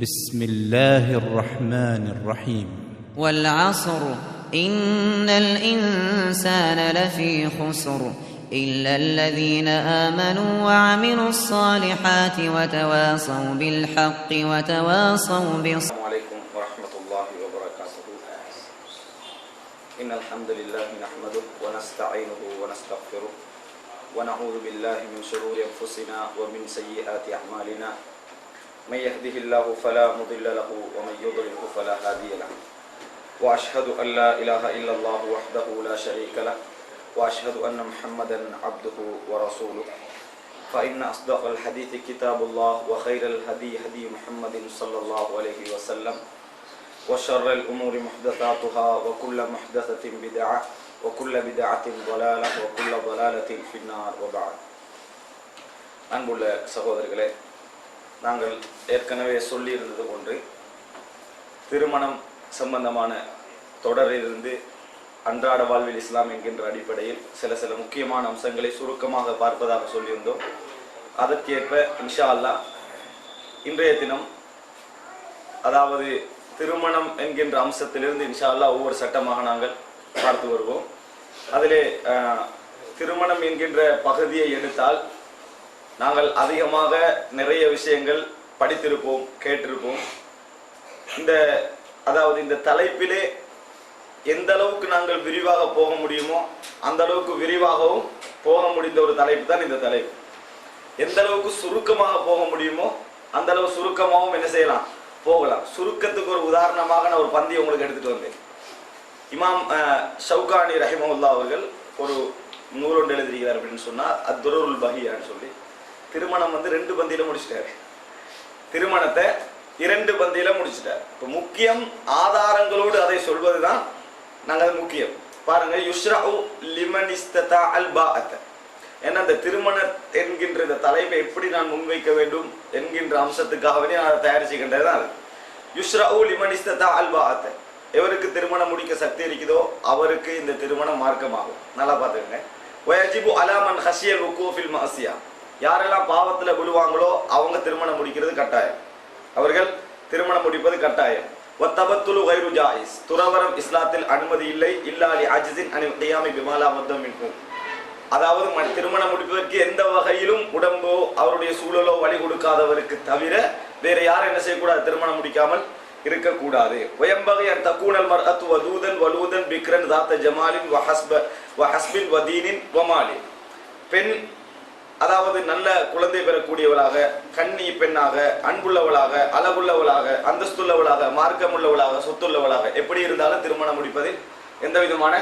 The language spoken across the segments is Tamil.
بسم الله الرحمن الرحيم والعصر إن الإنسان لفي خسر إلا الذين آمنوا وعملوا الصالحات وتواصوا بالحق وتواصوا بالصبر. السلام عليكم ورحمة الله وبركاته. إن الحمد لله نحمده ونستعينه ونستغفره ونعوذ بالله من شرور أنفسنا ومن سيئات أعمالنا من يهده الله فلا مضل له ومن يضلله فلا هادي له وأشهد أن لا إله إلا الله وحده لا شريك له وأشهد أن محمدا عبده ورسوله فإن أصدق الحديث كتاب الله وخير الهدي هدي محمد صلى الله عليه وسلم وشر الأمور محدثاتها وكل محدثة بدعة وكل بدعة ضلالة وكل ضلالة في النار وبعد. அன்புள்ள சகோதரர்களே, நாங்கள் ஏற்கனவே சொல்லியிருந்தது போன்று திருமணம் சம்பந்தமான தொடரிலிருந்து அன்றாட வாழ்வில் இஸ்லாம் என்கின்ற அடிப்படையில் சில முக்கியமான அம்சங்களை சுருக்கமாக பார்ப்பதாக சொல்லியிருந்தோம். அதற்கேற்ப இன்ஷா அல்லாஹ் இன்றைய தினம், அதாவது திருமணம் என்கின்ற அம்சத்திலிருந்து இன்ஷா அல்லாஹ் ஒவ்வொரு சட்டமாக நாங்கள் பார்த்து வருவோம். அதிலே திருமணம் என்கின்ற பகுதியை எடுத்தால் நாங்கள் அதிகமாக நிறைய விஷயங்கள் படித்திருப்போம், கேட்டிருப்போம். அதாவது இந்த தலைப்பிலே எந்த அளவுக்கு நாங்கள் விரிவாக போக முடியுமோ அந்த அளவுக்கு விரிவாகவும் போக முடிந்த ஒரு தலைப்பு தான் இந்த தலைப்பு. எந்த அளவுக்கு சுருக்கமாக போக முடியுமோ அந்த அளவு சுருக்கமாகவும் என்ன செய்யலாம், போகலாம். சுருக்கத்துக்கு ஒரு உதாரணமாக நான் ஒரு பந்தியை உங்களுக்கு எடுத்துட்டு வந்தேன். இமாம் ஷவுகானி ரஹிமஹுல்லா அவர்கள் ஒரு நூல் ஒன்று எழுதியிருக்கிறார் அப்படின்னு சொன்னால் அத்துருல் பஹியான்னு சொல்லி, திருமணம் 2 பந்தியில முடிச்சிட்டாரு. திருமணத்தை 2 பந்தியில முடிச்சிட்டார். இப்போ முக்கியம் ஆதாரங்களோடு அதை சொல்வதுதான் நாங்கள் முக்கியம். பாருங்க, யுஷ்ரஉ லிமன் இஸ்ததா அல் பாஅத். ஏன்னா இந்த திருமணம் என்கின்ற இந்த தலைப்பை எப்படி நான் முன்வைக்க வேண்டும் என்கின்ற அம்சத்துக்காகவே நான் அதை தயாரிச்சுக்கின்றதுதான். யுஷ்ரஉ லிமன் இஸ்ததா அல் பாஅத். எவருக்கு திருமணம் முடிக்க சக்தி இருக்குதோ அவருக்கு இந்த திருமணம் மார்க்கமாகும். நல்லா பார்த்துக்கங்க. வயஜிபு அலா மன் ஹஷியல் வுகூ ஃபில் மஅசியா. யாரெல்லாம் பாவத்தில் விழுவாங்களோ அவங்க திருமணம் முடிக்கிறது கட்டாயம், அவர்கள் திருமணம் முடிப்பது கட்டாயம். வத்தபத்துலு கைரு ஜாயிஸ். துறவரம் இஸ்லாத்தில் அனுமதி இல்லை. இல்லாலி அஜிசின் அனில் கியாமி பிமாலா வத்தம் மின்ஹும். அதாவது திருமணம் முடிப்பதற்கு எந்த வகையிலும் உடம்போ அவருடைய சூழலோ வழி கொடுக்காதவருக்கு தவிர வேற யாரும் என்ன செய்யக்கூடாது, திருமணம் முடிக்காமல் இருக்கக்கூடாது. வயம்பகை அன் தக்கூனல் மர்அத்து வதூதன் வலூதன் பிக்ரன் தாத்த ஜமாலின் வஹஸ்பின் வதீனின் வமாலி. பெண் அதாவது நல்ல குழந்தை பெறக்கூடியவளாக, கன்னி பெண்ணாக, அன்புள்ளவளாக, அழகுள்ளவளாக, அந்தஸ்துள்ளவளாக, மார்க்கமுள்ளவளாக, சொத்துள்ளவளாக எப்படி இருந்தாலும் திருமணம் முடிப்பதில் எந்த விதமான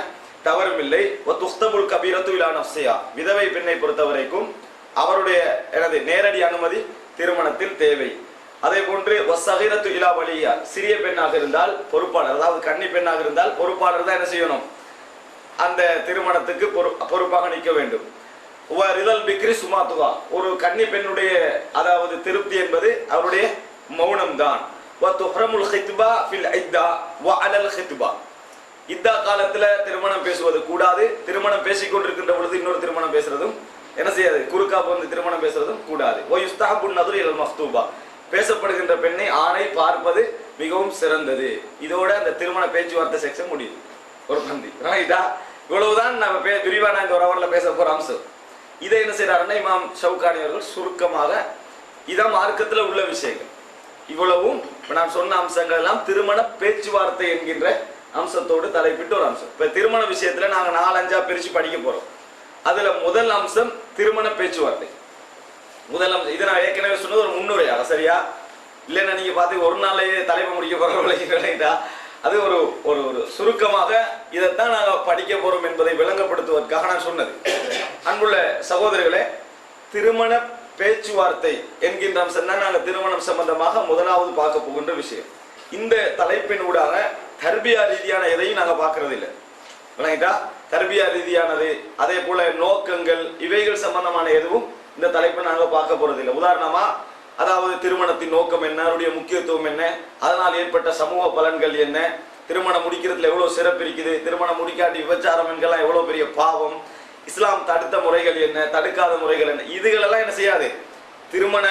தவறும் இல்லை. துஹ்தபுல் கபீரத்து இலா நஃப்ஸிஹா. விதவை பெண்ணை பொறுத்த வரைக்கும் அவருடைய நேரடி அனுமதி திருமணத்தில் தேவை. அதே போன்று வஸ்ஸகிரத்து இலா வலியா. சிறிய பெண்ணாக இருந்தால் பொறுப்பாளர், அதாவது கன்னி பெண்ணாக இருந்தால் பொறுப்பாளர் தான் என்ன செய்யணும், அந்த திருமணத்துக்கு பொறுப்பாக நிற்க வேண்டும். ஒரு கன்னி பெண்ணுடைய அதாவது திருப்தி என்பது அவருடைய மௌனம் தான். இத்தா காலத்துல திருமணம் பேசுவது கூடாது. திருமணம் பேசிக்கொண்டிருக்கின்ற பொழுது இன்னொரு திருமணம் பேசுறதும் என்ன செய்யாது, குறுக்கா வந்து திருமணம் பேசுறதும் கூடாது. பேசப்படுகின்ற பெண்ணை ஆணை பார்ப்பது மிகவும் சிறந்தது. இதோட அந்த திருமண பேச்சுவார்த்தை செக்ஷன் முடியுது. ஒரு பந்தி ரைட்டா. இவ்வளவுதான் நம்ம விரிவா நான் இந்த ஒரு அவர்ல பேச போற அம்சம். இதை என்ன செய்யறாருன்னா இமாம் ஷவுகானி அவர்கள் சுருக்கமாக இதான் மார்க்கத்துல உள்ள விஷயங்கள். இவ்வளவும் நான் சொன்ன அம்சங்கள் எல்லாம் திருமண பேச்சுவார்த்தை என்கின்ற அம்சத்தோடு தலைப்பிட்டு ஒரு அம்சம். இப்ப திருமண விஷயத்துல நாங்க 4-5 பிரிச்சு படிக்க போறோம். அதுல முதல் அம்சம் திருமண பேச்சுவார்த்தை. முதல் அம்சம் இதை நான் ஏற்கனவே சொன்னது ஒரு முன்னுரையாக, சரியா? இல்லைன்னா நீங்க பார்த்து ஒரு நாளையே தலைப்பு முடிக்க போறோம். அது ஒரு ஒரு சுருக்கமாக இதைத்தான் நாங்கள் படிக்க போறோம் என்பதை விளங்கப்படுத்துவதற்காக நான் சொன்னது. அன்புள்ள சகோதரர்களே, திருமண பேச்சுவார்த்தை என்கின்ற அம்சம் தான் நாங்கள் திருமணம் சம்பந்தமாக முதலாவது பார்க்க போகின்ற விஷயம். இந்த தலைப்பின் ஊடாக தர்பியா ரீதியான எதையும் நாங்கள் பார்க்கறது இல்லை. விளங்கிட்டா? தர்பியா ரீதியானது, அதே போல நோக்கங்கள், இவைகள் சம்பந்தமான எதுவும் இந்த தலைப்பை நாங்கள் பார்க்க போறது இல்லை. உதாரணமா, அதாவது திருமணத்தின் நோக்கம் என்ன, அவருடைய முக்கியத்துவம் என்ன, அதனால் ஏற்பட்ட சமூக பலன்கள் என்ன, திருமணம் முடிக்கிறதுல எவ்வளவு சிறப்பு இருக்குது, திருமணம் முடிக்காட்டி விபச்சாரம் என்கெல்லாம் எவ்வளவு பெரிய பாவம், இஸ்லாம் தடுத்த முறைகள் என்ன, தடுக்காத முறைகள் என்ன, இதுகளெல்லாம் என்ன செய்யாது, திருமண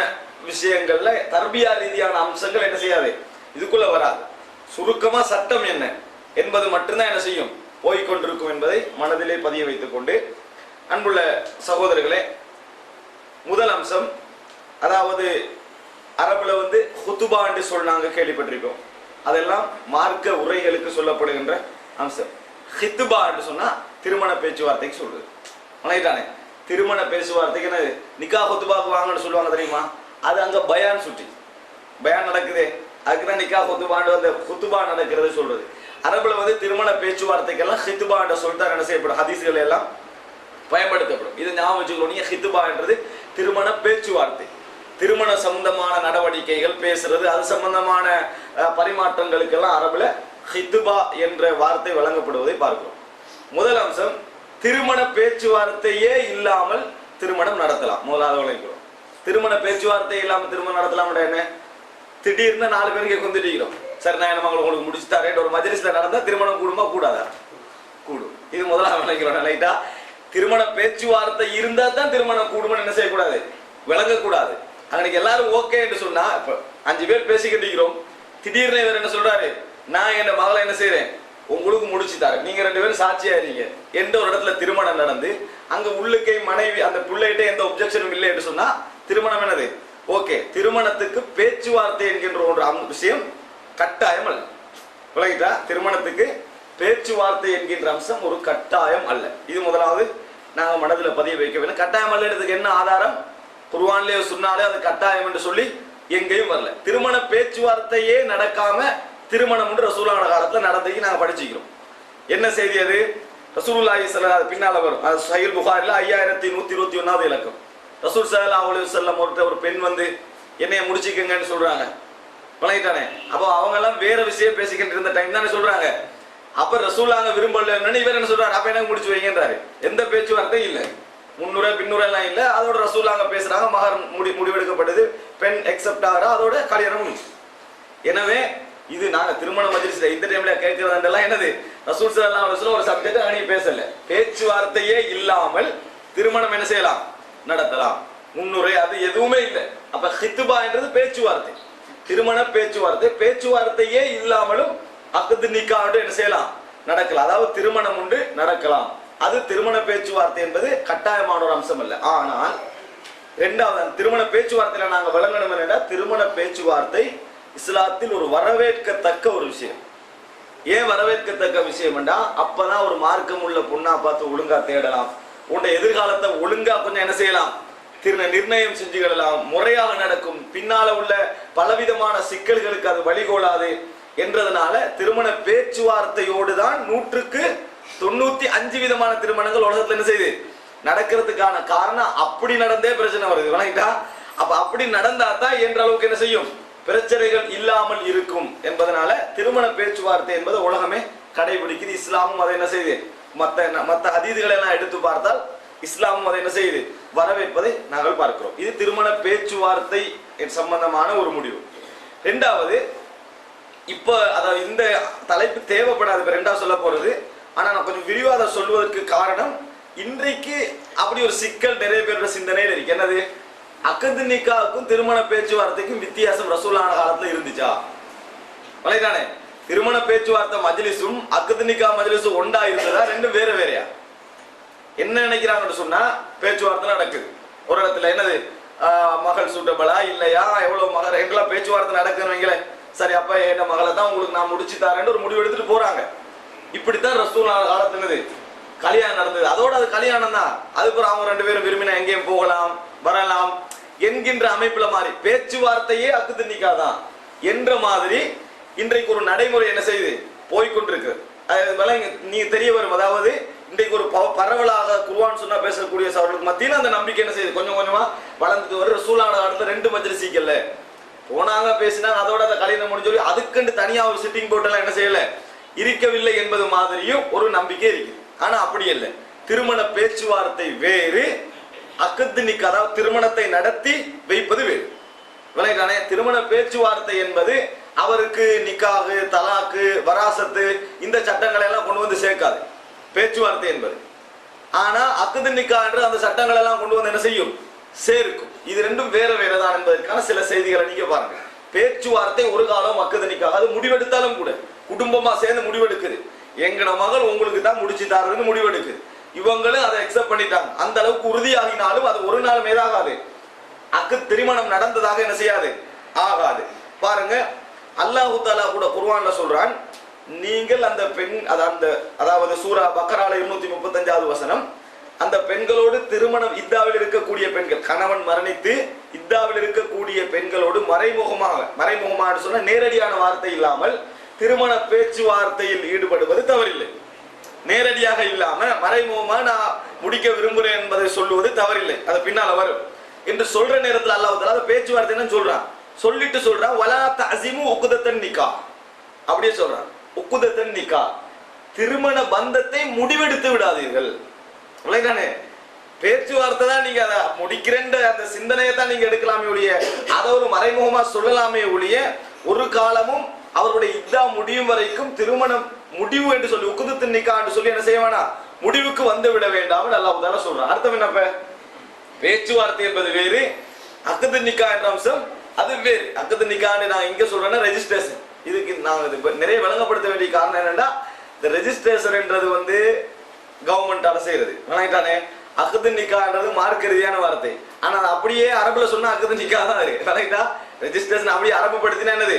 விஷயங்கள்ல தர்பியா ரீதியான அம்சங்கள் என்ன செய்யாது, இதுக்குள்ள வராது. சுருக்கமா சட்டம் என்ன என்பது மட்டும்தான் என்ன செய்யும், போய்கொண்டிருக்கும் என்பதை மனதிலே பதிய வைத்துக் கொண்டு, அன்புள்ள சகோதரர்களே, முதல் அம்சம், அதாவது அரபுல ஹுதுபா என்று சொன்னாங்க, கேள்விப்பட்டிருக்கோம். அதெல்லாம் மார்க்க உரைகளுக்கு சொல்லப்படுகின்ற அம்சம். ஹித்துபா என்று சொன்னா திருமண பேச்சுவார்த்தைக்கு சொல்றது. வணங்கிட்டானே, திருமண பேச்சுவார்த்தைக்கு என்ன நிக்கா ஹுத்துபாக்கு வாங்கன்னு சொல்லுவாங்க தெரியுமா? அது அங்க பயான் சுற்றி பயான் நடக்குதே, அதுக்குதான் நிக்கா ஹுத்துபான்னு அந்த ஹுத்துபா நடக்கிறது சொல்றது. அரபுல திருமண பேச்சுவார்த்தைக்கெல்லாம் ஹித்துபா என்ற சொல்லிட்டு என்ன செய்யப்படும், ஹதீஸ்கள் எல்லாம் பயன்படுத்தப்படும். இது ஞாபகம் வச்சுக்கணும். ஹித்துபா என்றது திருமண பேச்சுவார்த்தை, திருமண சம்பந்தமான நடவடிக்கைகள் பேசுறது, அது சம்பந்தமான பரிமாற்றங்களுக்கெல்லாம் அரபுல ஹித்துபா என்ற வார்த்தை வழங்கப்படுவதை பார்க்கிறோம். முதல் அம்சம், திருமண பேச்சுவார்த்தையே இல்லாமல் திருமணம் நடத்தலாம். முதலாவது வழங்குகிறோம். திருமண பேச்சுவார்த்தை இல்லாமல் திருமணம் நடத்தலாம் என்ன? திடீர்னு 4 பேருக்கு கொண்டுட்டோம், சரி நான் என்ன மகளை உங்களுக்கு முடிச்சு தரேன் ஒரு மஜ்லிஸ்ல நடந்தா திருமணம் கூடுமா கூடாதா? கூடும். இது முதலாவது வழங்குகிறோம். லைட்டா திருமண பேச்சுவார்த்தை இருந்தா தான் திருமணம் கூடும்னு என்ன செய்யக்கூடாது, விளங்கக்கூடாது. அன்னைக்கு எல்லாரும் ஓகே என்று சொன்னா, இப்ப 5 பேர் பேசிக்கிட்டு இருக்கிறோம், திடீர்னு இவர் என்ன சொல்றாரு, நான் என் மகளை என்ன செய்யறேன் உங்களுக்கு முடிச்சு தரேன், நீங்க 2 பேரும் சாட்சியா இருக்கீங்க என்ற ஒரு இடத்துல திருமணம் நடந்து, அங்க உள்ளுக்கை மனைவி அந்த பிள்ளைகிட்ட எந்த ஒப்ஜெக்ஷனும் இல்லை என்று சொன்னா திருமணம் என்னது ஓகே. திருமணத்துக்கு பேச்சுவார்த்தை என்கின்ற ஒரு விஷயம் கட்டாயம் அல்ல. விளங்கிட்டா? திருமணத்துக்கு பேச்சுவார்த்தை என்கின்ற அம்சம் ஒரு கட்டாயம் அல்ல. இது முதலாவது நாங்க மனதில் பதிய வைக்க வேண்டும். கட்டாயம் அல்லதுக்கு என்ன ஆதாரம்? குர்ஆன்லயே சொன்னாலே அது கட்டாயம் என்று சொல்லி எங்கேயும் வரல. திருமண பேச்சுவார்த்தையே நடக்காம திருமணம் என்று ரசூலுல்லாஹி காலத்துல நடந்ததை நாங்க படிச்சுக்கிறோம். என்ன செய்தி அது? ரசூலுல்லாஹி ஸல்லல்லாஹு அலைஹி பின்னால வரும். அது சஹீஹ் புகாரில 5121வது இலக்கம். ரசூல் ஸல்லல்லாஹு அலைஹி வஸல்லம் ஒரு பெண் என்னைய முடிச்சுக்கங்கன்னு சொல்றாங்க. பழகிட்டானே. அப்போ அவங்க எல்லாம் வேற விஷயம் பேசிக்கிட்டு இருந்த டைம் தானே சொல்றாங்க. அப்ப ரசூலுல்லாஹ் விரும்பலன்னு இவர் என்ன சொல்றாரு, அப்ப எனக்கு முடிச்சு வைங்கன்றாரு. எந்த பேச்சுவார்த்தையும் இல்லை, முன்னுரை பின்னுரை எல்லாம் இல்லை. அதோட ரசூலுல்லாஹ் பேசுறாங்க, மகர் முடிவெடுக்கப்படுது, பெண் எக்ஸெப்ட் ஆகிறா, அதோட கல்யாணம் முடிச்சு. எனவே இது நாங்க திருமண மஜ்லிஸ்ல இந்த டைம்ல கேட்கிறதெல்லாம் என்னது, ரசூல் ஸல்லல்லாஹு அலைஹி வஸல்லம் ஒரு சப்ஜெக்ட் அணி பேசல. பேச்சுவார்த்தையே இல்லாமல் திருமணம் என்ன செய்யலாம், நடத்தலாம். முன்னுரை அது எதுவுமே இல்லை. அப்ப ஹித்துபா என்றது பேச்சுவார்த்தை, திருமண பேச்சுவார்த்தை. பேச்சுவார்த்தையே இல்லாமலும் அக்து நிக்காஹ் என்ன செய்யலாம், நடக்கலாம். அதாவது திருமணம் உண்டு நடக்கலாம். அது திருமண பேச்சுவார்த்தை என்பது கட்டாயமான ஒரு அம்சம் அல்ல. ஆனால் இரண்டாவது திருமண பேச்சுவார்த்தையில நாங்க விளங்கணும் என்னன்னா, திருமண பேச்சுவார்த்தை இஸ்லாத்தில் ஒரு வரவேற்கத்தக்க ஒரு விஷயம். ஏன் வரவேற்கத்தக்க விஷயம் என்றா, அப்பதான் ஒரு மார்க்கம் உள்ள பொண்ணா பார்த்து ஒழுங்கா தேடலாம், உன்னுடைய எதிர்காலத்தை ஒழுங்கா கொஞ்சம் என்ன செய்யலாம், நிர்ணயம் செஞ்சுக்கலாம், முறையாக நடக்கும், பின்னால உள்ள பலவிதமான சிக்கல்களுக்கு அது வழிகோலாது என்றதுனால திருமண பேச்சுவார்த்தையோடு தான் 195 விதமான திருமணங்கள் உலகத்துல என்ன செய்யுது நடக்கிறதுக்கான காரணம். அப்படி நடந்தே பிரச்சனை வருது. வணங்கிட்டா? அப்ப அப்படி நடந்தா தான் என்ற அளவுக்கு என்ன செய்யும், பிரச்சனைகள் இல்லாமல் இருக்கும் என்பதனால திருமண பேச்சுவார்த்தை என்பது உலகமே கடைபிடிக்குது. இஸ்லாமும் அதை என்ன செய்யுது, மற்ற ஹதீதுகளை எல்லாம் எடுத்து பார்த்தால் இஸ்லாமும் அதை என்ன செய்யுது, வரவேற்பதை நாங்கள் பார்க்கிறோம். இது திருமண பேச்சுவார்த்தை சம்பந்தமான ஒரு முடிவு. இரண்டாவது, இப்ப அதாவது இந்த தலைப்பு தேவைப்படாது, இப்ப ரெண்டாவது சொல்ல போறது. ஆனா நான் கொஞ்சம் விரிவாக சொல்வதற்கு காரணம், இன்றைக்கு அப்படி ஒரு சிக்கல் நிறைய பேரோட சிந்தனையில் இருக்கு. என்னது, அக்து நிக்காஹ்க்கும் திருமண பேச்சுவார்த்தைக்கும் வித்தியாசம் ரசூலுல்லாஹ் காலத்துல இருந்துச்சா? வலைதானே, திருமண பேச்சுவார்த்தை மஜ்லிஸும் அக்து நிக்காஹ் மஜ்லிஸும் ஒன்றா இருந்ததா, ரெண்டும் வேற வேறையா? என்ன நினைக்கிறாங்கன்னு சொன்னா, பேச்சுவார்த்தை நடக்குது ஒரு இடத்துல, என்னது மகள் சூட்டபலா இல்லையா, எவ்வளவு மகள் எங்கெல்லாம் பேச்சுவார்த்தை நடக்குதுன்னு, சரி அப்ப என்ன மகளை தான் உங்களுக்கு நான் முடிச்சு தரேன்னு ஒரு முடிவு எடுத்துட்டு போறாங்க. இப்படித்தான் ரசூலுல்லாஹ் காலத்துனது கல்யாணம் நடந்தது. அதோட அது கல்யாணம் தான். அதுக்கப்புறம் அவங்க 2 பேரும் விரும்பினா எங்கேயும் போகலாம் வரலாம் என்கின்ற அமைப்புல மாறி பேச்சுவார்த்தையே அக்து நிக்காஹ் தான் என்ற மாதிரி இன்றைக்கு ஒரு நடைமுறை என்ன செய்யுது, போய்கொண்டிருக்கு. நீ தெரிய வரும். அதாவது இன்றைக்கு ஒரு பரவலாக குர்ஆன் சொன்னா பேசக்கூடிய சகோதரர்களுக்கு மத்தியில் அந்த நம்பிக்கை என்ன செய்யுது, கொஞ்சம் கொஞ்சமா வளர்ந்துட்டு வர. ரசூலுல்லாஹ் காலத்துல 2 மஜ்லிஸ்ல போனாங்க, பேசினாங்க, அதோட அந்த கல்யாணம் முடிஞ்சு சொல்லி அதுக்குண்டு தனியா ஒரு சிட்டிங் போர்ட் எல்லாம் என்ன செய்யல, இருக்கவில்லை என்பது மாதிரியும் ஒரு நம்பிக்கை இருக்கு. ஆனா அப்படி இல்லை. திருமண பேச்சுவார்த்தை வேறு, அக்து நிக்காஹ் அதாவது திருமணத்தை நடத்தி வைப்பது வேறு. விளங்குதானே? திருமண பேச்சுவார்த்தை என்பது அவருக்கு நிக்காஹ், தலாக்கு, வராசத்து இந்த சட்டங்களை எல்லாம் கொண்டு வந்து சேர்க்காது பேச்சுவார்த்தை என்பது. ஆனா அக்து நிக்காஹ் என்று அந்த சட்டங்கள் எல்லாம் கொண்டு வந்து என்ன செய்யும், சேர்க்கும். இது ரெண்டும் வேற வேறதான் என்பதற்கான சில செய்திகளை நீங்க பாருங்க. பேச்சுவார்த்தை ஒரு காலம் மக்கதனிக்காக, அது முடிவெடுத்தாலும் கூட குடும்பமா சேர்ந்து முடிவெடுக்குது. எங்கட மகள் உங்களுக்கு தான் முடிச்சு தரதுன்னு முடிவெடுக்குது. இவங்களும் அதை அக்செப்ட் பண்ணிட்டாங்க. அந்த அளவுக்கு உறுதியாகினாலும் அது ஒரு நாள் மேலாகாது, திருமணம் நடந்ததாக என்ன செய்யாது, ஆகாது. பாருங்க, அல்லாஹு தஆலா கூட குர்ஆன்ல சொல்றான், நீங்கள் அந்த பெண் அதாவது சூரா பக்கரால 235வது வசனம், அந்த பெண்களோடு திருமணம் இத்தாவில் இருக்கக்கூடிய பெண்கள், கணவன் மரணித்து இத்தாவில் இருக்கக்கூடிய பெண்களோடு மறைமுகமாக சொன்ன நேரடியான வார்த்தை இல்லாமல் திருமண பேச்சுவார்த்தையில் ஈடுபடுவது தவறில்லை. நேரடியாக இல்லாம மறைமுகமா நான் முடிக்க விரும்புகிறேன் என்பதை சொல்லுவது தவறில்லை, அது பின்னால வரும் என்று சொல்ற நேரத்தில் அல்லாஹ் தஆலா பேச்சுவார்த்தை என்ன சொல்றான், சொல்லிட்டு சொல்றான், வலா தஅஸிமு உக்தத்தன் நிக்காஹ், அப்படியே சொல்றான். உக்தத்தன் நிக்காஹ், திருமண பந்தத்தை முடிவெடுத்து விடாதீர்கள். பேச்சுவார்த்தை தான் நீங்க அதை முடிக்கிறேன் அந்த சிந்தனையை தான் நீங்க எடுக்கலாமே ஒழிய அதை ஒரு மறைமுகமா சொல்லலாமே ஒழிய ஒரு காலமும் அவருடைய இத்தா முடியும் வரைக்கும் திருமணம் முடிவு என்று சொல்லி உக்குதத்தின் நிக்கா என்று சொல்லி என்ன செய்ய வேணாம், முடிவுக்கு வந்து விட வேண்டாம் அல்லாஹ் தஆலா சொல்றான். அர்த்தம் என்னப்ப, பேச்சுவார்த்தை என்பது வேறு, அக்குது நிக்கா என்ற அம்சம் அது வேறு. அக்குது நிக்கான்னு நான் இங்க சொல்றேன்னா ரெஜிஸ்ட்ரேஷன். இதுக்கு நாங்க நிறைய விளங்கப்படுத்த வேண்டிய காரணம் என்னன்னா, இந்த ரெஜிஸ்ட்ரேஷன் என்றது கவர்மெண்டால செய்யறது விளங்கிட்டானே. அக்குது நிக்கான்றது மார்க்க ரீதியான வார்த்தை, ஆனா அப்படியே அரபுல சொன்னா அக்குது நிக்கா தான் இருக்கு விளங்கிட்டா. ரெஜிஸ்ட்ரேஷன் அப்படியே அரபு படுத்தினா என்னது,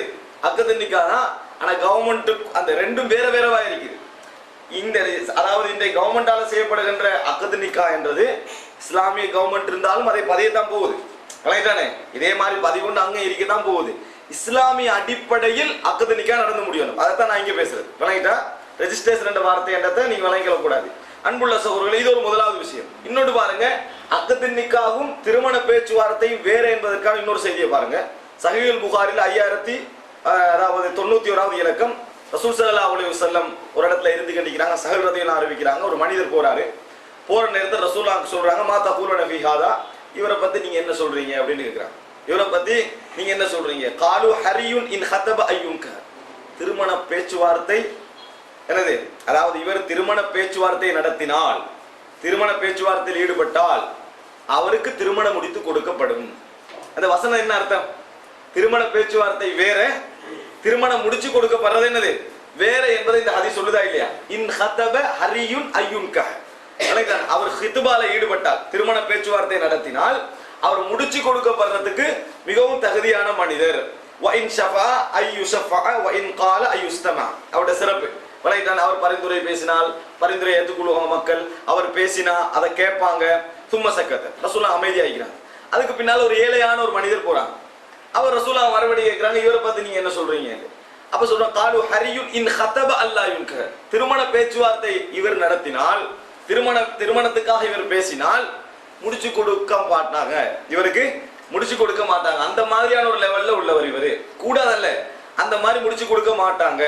அக்குது நிக்கா தான். ஆனா கவர்மெண்ட் அந்த ரெண்டும் வேற வேறவா இருக்குது. அதாவது இந்த கவர்மெண்டால செய்யப்படுகின்ற அக்குது நிக்கா என்றது இஸ்லாமிய கவர்மெண்ட் இருந்தாலும் அதை பதியத்தான் போகுது விளங்கிட்டானே. இதே மாதிரி பதிவுண்டு அங்க இருக்கதான் போகுது. இஸ்லாமிய அடிப்படையில் அக்குது நிக்கா நடந்து முடியணும், அதைத்தான் நான் இங்க பேசுறது விளங்கிட்டா. ரெஜிஸ்ட்ரேஷன் என்ற வார்த்தை என்றதை நீங்க விளங்கிக்க கூடாது. அன்புள்ள சகோதரர்களே, இது ஒரு முதலாவது விஷயம். இன்னொன்று பாருங்க, அக்குது நிக்காவும் திருமண பேச்சுவார்த்தையும் வேற என்பதற்கான இன்னொரு செய்தியை பாருங்க. சஹீஹுல் புகாரில் 5091வது இலக்கம், ரசூல் ஸல்லல்லாஹு அலைஹி வஸல்லம் ஒரு இடத்துல இருந்து கண்டிக்கிறாங்க, சஹல் ரதியல்லாஹு அறிவிக்கிறாங்க. ஒரு மனிதர் போறாரு, போற நேரத்தில் ரசூலுல்லாஹ் சொல்றாங்க, மா தகூலுன ஃபீ ஹாதா, இவரை பத்தி நீங்க என்ன சொல்றீங்க அப்படின்னு கேட்கிறாங்க. இவரை பத்தி நீங்க என்ன சொல்றீங்க? காலு ஹரியுன் இன் ஹதப அய்யுன்க, திருமண பேச்சுவார்த்தை என்னது, அதாவது இவர் திருமண பேச்சுவார்த்தை நடத்தினால், திருமண பேச்சுவார்த்தையில் ஈடுபட்டால் அவருக்கு திருமணம் முடித்து கொடுக்கப்படும். அந்த வசனம் என்ன அர்த்தம்? திருமண பேச்சுவார்த்தை வேற, திருமணம் முடிச்சு கொடுக்கப்படுறது என்னது வேற என்பதை இந்த ஹதீஸ் சொல்லுதா இல்லையா? இன் ஹதப ஹரியுன் அய்யுன்க, அவர் ஹித்பால ஈடுபட்டால், திருமண பேச்சுவார்த்தை நடத்தினால் அவர் முடிச்சு கொடுக்கப்படுறதுக்கு மிகவும் தகுதியான மனிதர். வ இன் ஷஃபா அய்யுஷஃபா வ இன் கால அய்யுஸ்தமா, அவருடைய சிறப்பு விளங்கிட்டான். அவர் பரிந்துரை பேசினால் பரிந்துரை ஏற்றுக்கொள்வாங்க மக்கள், அவர் பேசினா அதை கேட்பாங்க. சும்ம சக்கத்தை ரசூலுல்லாஹ் அமைதியாகிறாங்க. அதுக்கு பின்னால் ஒரு ஏழையான ஒரு மனிதர் போறாங்க, அவர் ரசூலுல்லாஹ் மறுபடி கேட்கிறாங்க, இவரை பத்தி நீங்க என்ன சொல்றீங்க? அப்ப சொல்றாங்க, காலு ஹரியுன் இன் ஹதப அல்லா யுன்க, திருமண பேச்சுவார்த்தை இவர் நடத்தினால், திருமணத்துக்காக இவர் பேசினால் முடிச்சு கொடுக்க மாட்டாங்க, இவருக்கு முடிச்சு கொடுக்க மாட்டாங்க. அந்த மாதிரியான ஒரு லெவல்ல உள்ளவர் இவரு, கூடாதல்ல, அந்த மாதிரி முடிச்சு கொடுக்க மாட்டாங்க.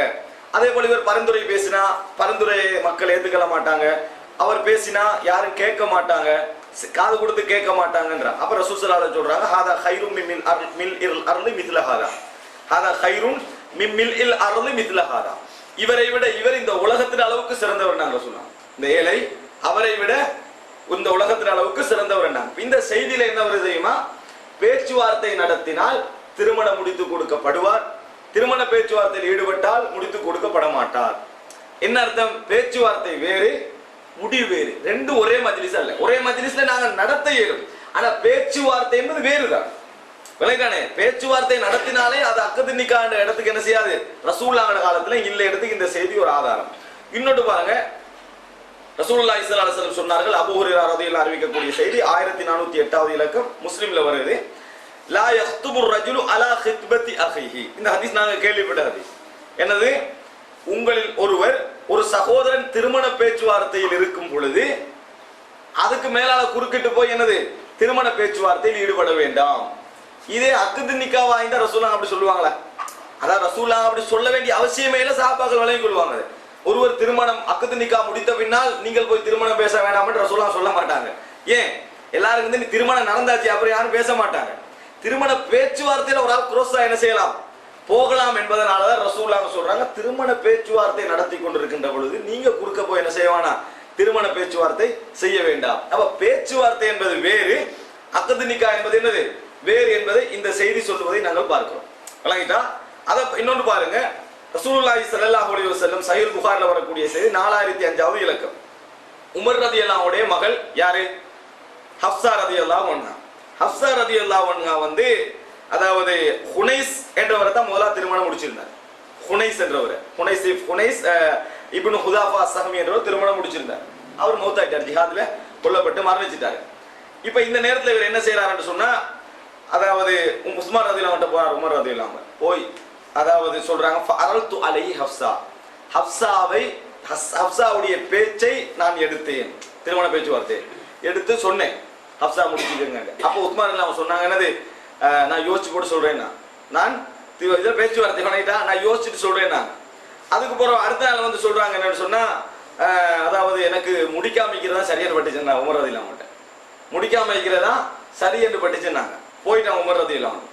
அதே போல இவர் பரிந்துரை பேசினா பரிந்துரை மக்கள் ஏத்துக்கொள்ள மாட்டாங்க, அவர் பேசினா யாரும் கேட்க மாட்டாங்க, காது கொடுத்து கேட்க மாட்டாங்கன்ற. அப்ப ரசூல் ஸல்லல்லாஹு அலைஹி சொல்றாங்க, ஹாதா கைரும் மில் அர்லி மித்ல ஹாதா, ஹாதா கைரும் மில் அர்லி மித்ல ஹாதா, இவரை விட இவர் இந்த உலகத்தின் அளவுக்கு சிறந்தவர் நாங்க சொல்லலாம். இந்த ஏழை அவரை விட இந்த உலகத்தின் அளவுக்கு சிறந்தவர் என்ன. இந்த செய்தியில என்ன வருது தெரியுமா? பேச்சுவார்த்தை நடத்தினால் திருமணம் முடித்து கொடுக்கப்படுவார், திருமண பேச்சுவார்த்தையில் ஈடுபட்டால் முடித்து கொடுக்கப்பட மாட்டார். என்ன அர்த்தம்? பேச்சுவார்த்தை வேறு, முடிவு வேறு, ரெண்டும் ஒரே மஜ்லிஸ் அல்ல. ஒரே மஜ்லிஸ்ல நாங்க நடத்த இயலும், ஆனா பேச்சுவார்த்தை என்பது வேறுதான் விளையானே. பேச்சுவார்த்தை நடத்தினாலே அது அக்கது நிக்காண்ட இடத்துக்கு என்ன செய்யாது, ரசூலுல்லாஹ் காலத்துல இல்ல இடத்துக்கு இந்த செய்தி ஒரு ஆதாரம். இன்னொன்று பாருங்க, ரசூலுல்லாஹி ஸல்லல்லாஹு அலைஹி வஸல்லம் சொன்னார்கள், அபூ ஹுரைரா ரலியல்லாஹு அறிவிக்கக்கூடிய செய்தி 1408வது இலக்கம், முஸ்லிம்ல வருது, லா யக்துபு ரஜுலு அலா ஹித்பதி அஹீஹி. இந்த ஹதீஸ் நாங்க கேள்விப்பட்ட ஹதீஸ். என்னது? உங்களில் ஒருவர் ஒரு சகோதரன் திருமண பேச்சுவார்த்தையில் இருக்கும் பொழுது அதுக்கு மேலால குறுக்கிட்டு போய் என்னது திருமண பேச்சுவார்த்தையில் ஈடுபட வேண்டாம். இதே அக்குது நிக்கா வாய்ந்த ரசூலுல்லாஹ் அப்படி சொல்லுவாங்களா? அதான் ரசூலுல்லாஹ் அப்படி சொல்ல வேண்டிய அவசியமே இல்லை, சஹாபாக்கள் விளங்கிக் கொள்வாங்க. ஒருவர் திருமணம் அக்குது நிக்கா முடித்த பின்னால் நீங்கள் போய் திருமணம் பேச வேண்டாம் என்று ரசூலுல்லாஹ் சொல்ல மாட்டாங்க. ஏன்? எல்லாருக்கும் வந்து திருமணம் நடந்தாச்சு அப்புறம் யாரும் பேச மாட்டாங்க. திருமண பேச்சுவார்த்தையில ஒரு ஆள் குரோஸா என்ன செய்யலாம், போகலாம் என்பதனாலதான் ரசூலுல்லாஹ் சொல்றாங்க, திருமண பேச்சுவார்த்தை நடத்தி கொண்டிருக்கின்ற பொழுது நீங்க குறுக்க போய் என்ன செய்ய வேணாம், திருமண பேச்சுவார்த்தை செய்ய வேண்டாம். அப்ப பேச்சுவார்த்தை என்பது வேறு, அக்து நிக்கா என்பது என்னது வேறு என்பதை இந்த செய்தி சொல்வதை நாங்கள் பார்க்கிறோம். விளங்கிட்டா? அத இன்னொன்று பாருங்க, ரசூலுல்லாஹி ஸல்லல்லாஹு அலைஹி வஸல்லம் சஹீஹ் புகாரில வரக்கூடிய செய்தி 4005வது இலக்கம். உமர் ரலியல்லாஹு உடைய மகள் யாரு? ஹப்ஸா ரலியல்லாஹு அன்ஹா. ஹப்ஸா ரலியல்லாஹு அன்ஹா வந்து அதாவது ஹுனைஸ் என்றவரை தான் முதலா திருமணம் முடிச்சிருந்தார். ஹுனைஸ் என்றவர், ஹுனைஸ் இப்னு ஹுதாஃபா ஸஹமி என்றவர் திருமணம் முடிச்சிருந்தார். அவர் மௌத்தாயிட்டார், ஜிஹாத்ல கொல்லப்பட்டு மரணிச்சிட்டாரு. இப்ப இந்த நேரத்தில் இவர் என்ன செய்யறாருன்னு சொன்னா, அதாவது உஸ்மான் ரலியல்லாஹு அன்ஹு போறார். உமர் ரலியல்லாஹு அன்ஹு போய் அதாவது சொல்றாங்க, ஃபஅரல்து அலைஹி ஹப்ஸா, ஹப்ஸாவுடைய பேச்சை நான் எடுத்தேன், திருமண பேச்சுவார்த்தை எடுத்து சொன்னேன், ஹப்ஸா முடிச்சுக்கங்க. அப்போ உஸ்மான் ரலியல்லாஹு அன்ஹு சொன்னாங்க, என்னது நான் யோசிச்சு போட்டு சொல்றேன், நான் இதில் பேச்சுவார்த்தை பண்ணிட்டா நான் யோசிச்சுட்டு சொல்றேன். நான் அதுக்கு பிறகு அடுத்த நாள் வந்து சொல்றாங்க என்னன்னு சொன்னா, அதாவது எனக்கு முடிக்காம வைக்கிறதா சரியான பட்டுச்சுன்னா உமர் ரலியல்லாஹு அன்ஹு முடிக்காம வைக்கிறதா சரி என்று பட்டுச்சுன்னாங்க. போயிட்டாங்க உமர் ரலியல்லாஹு அன்ஹு.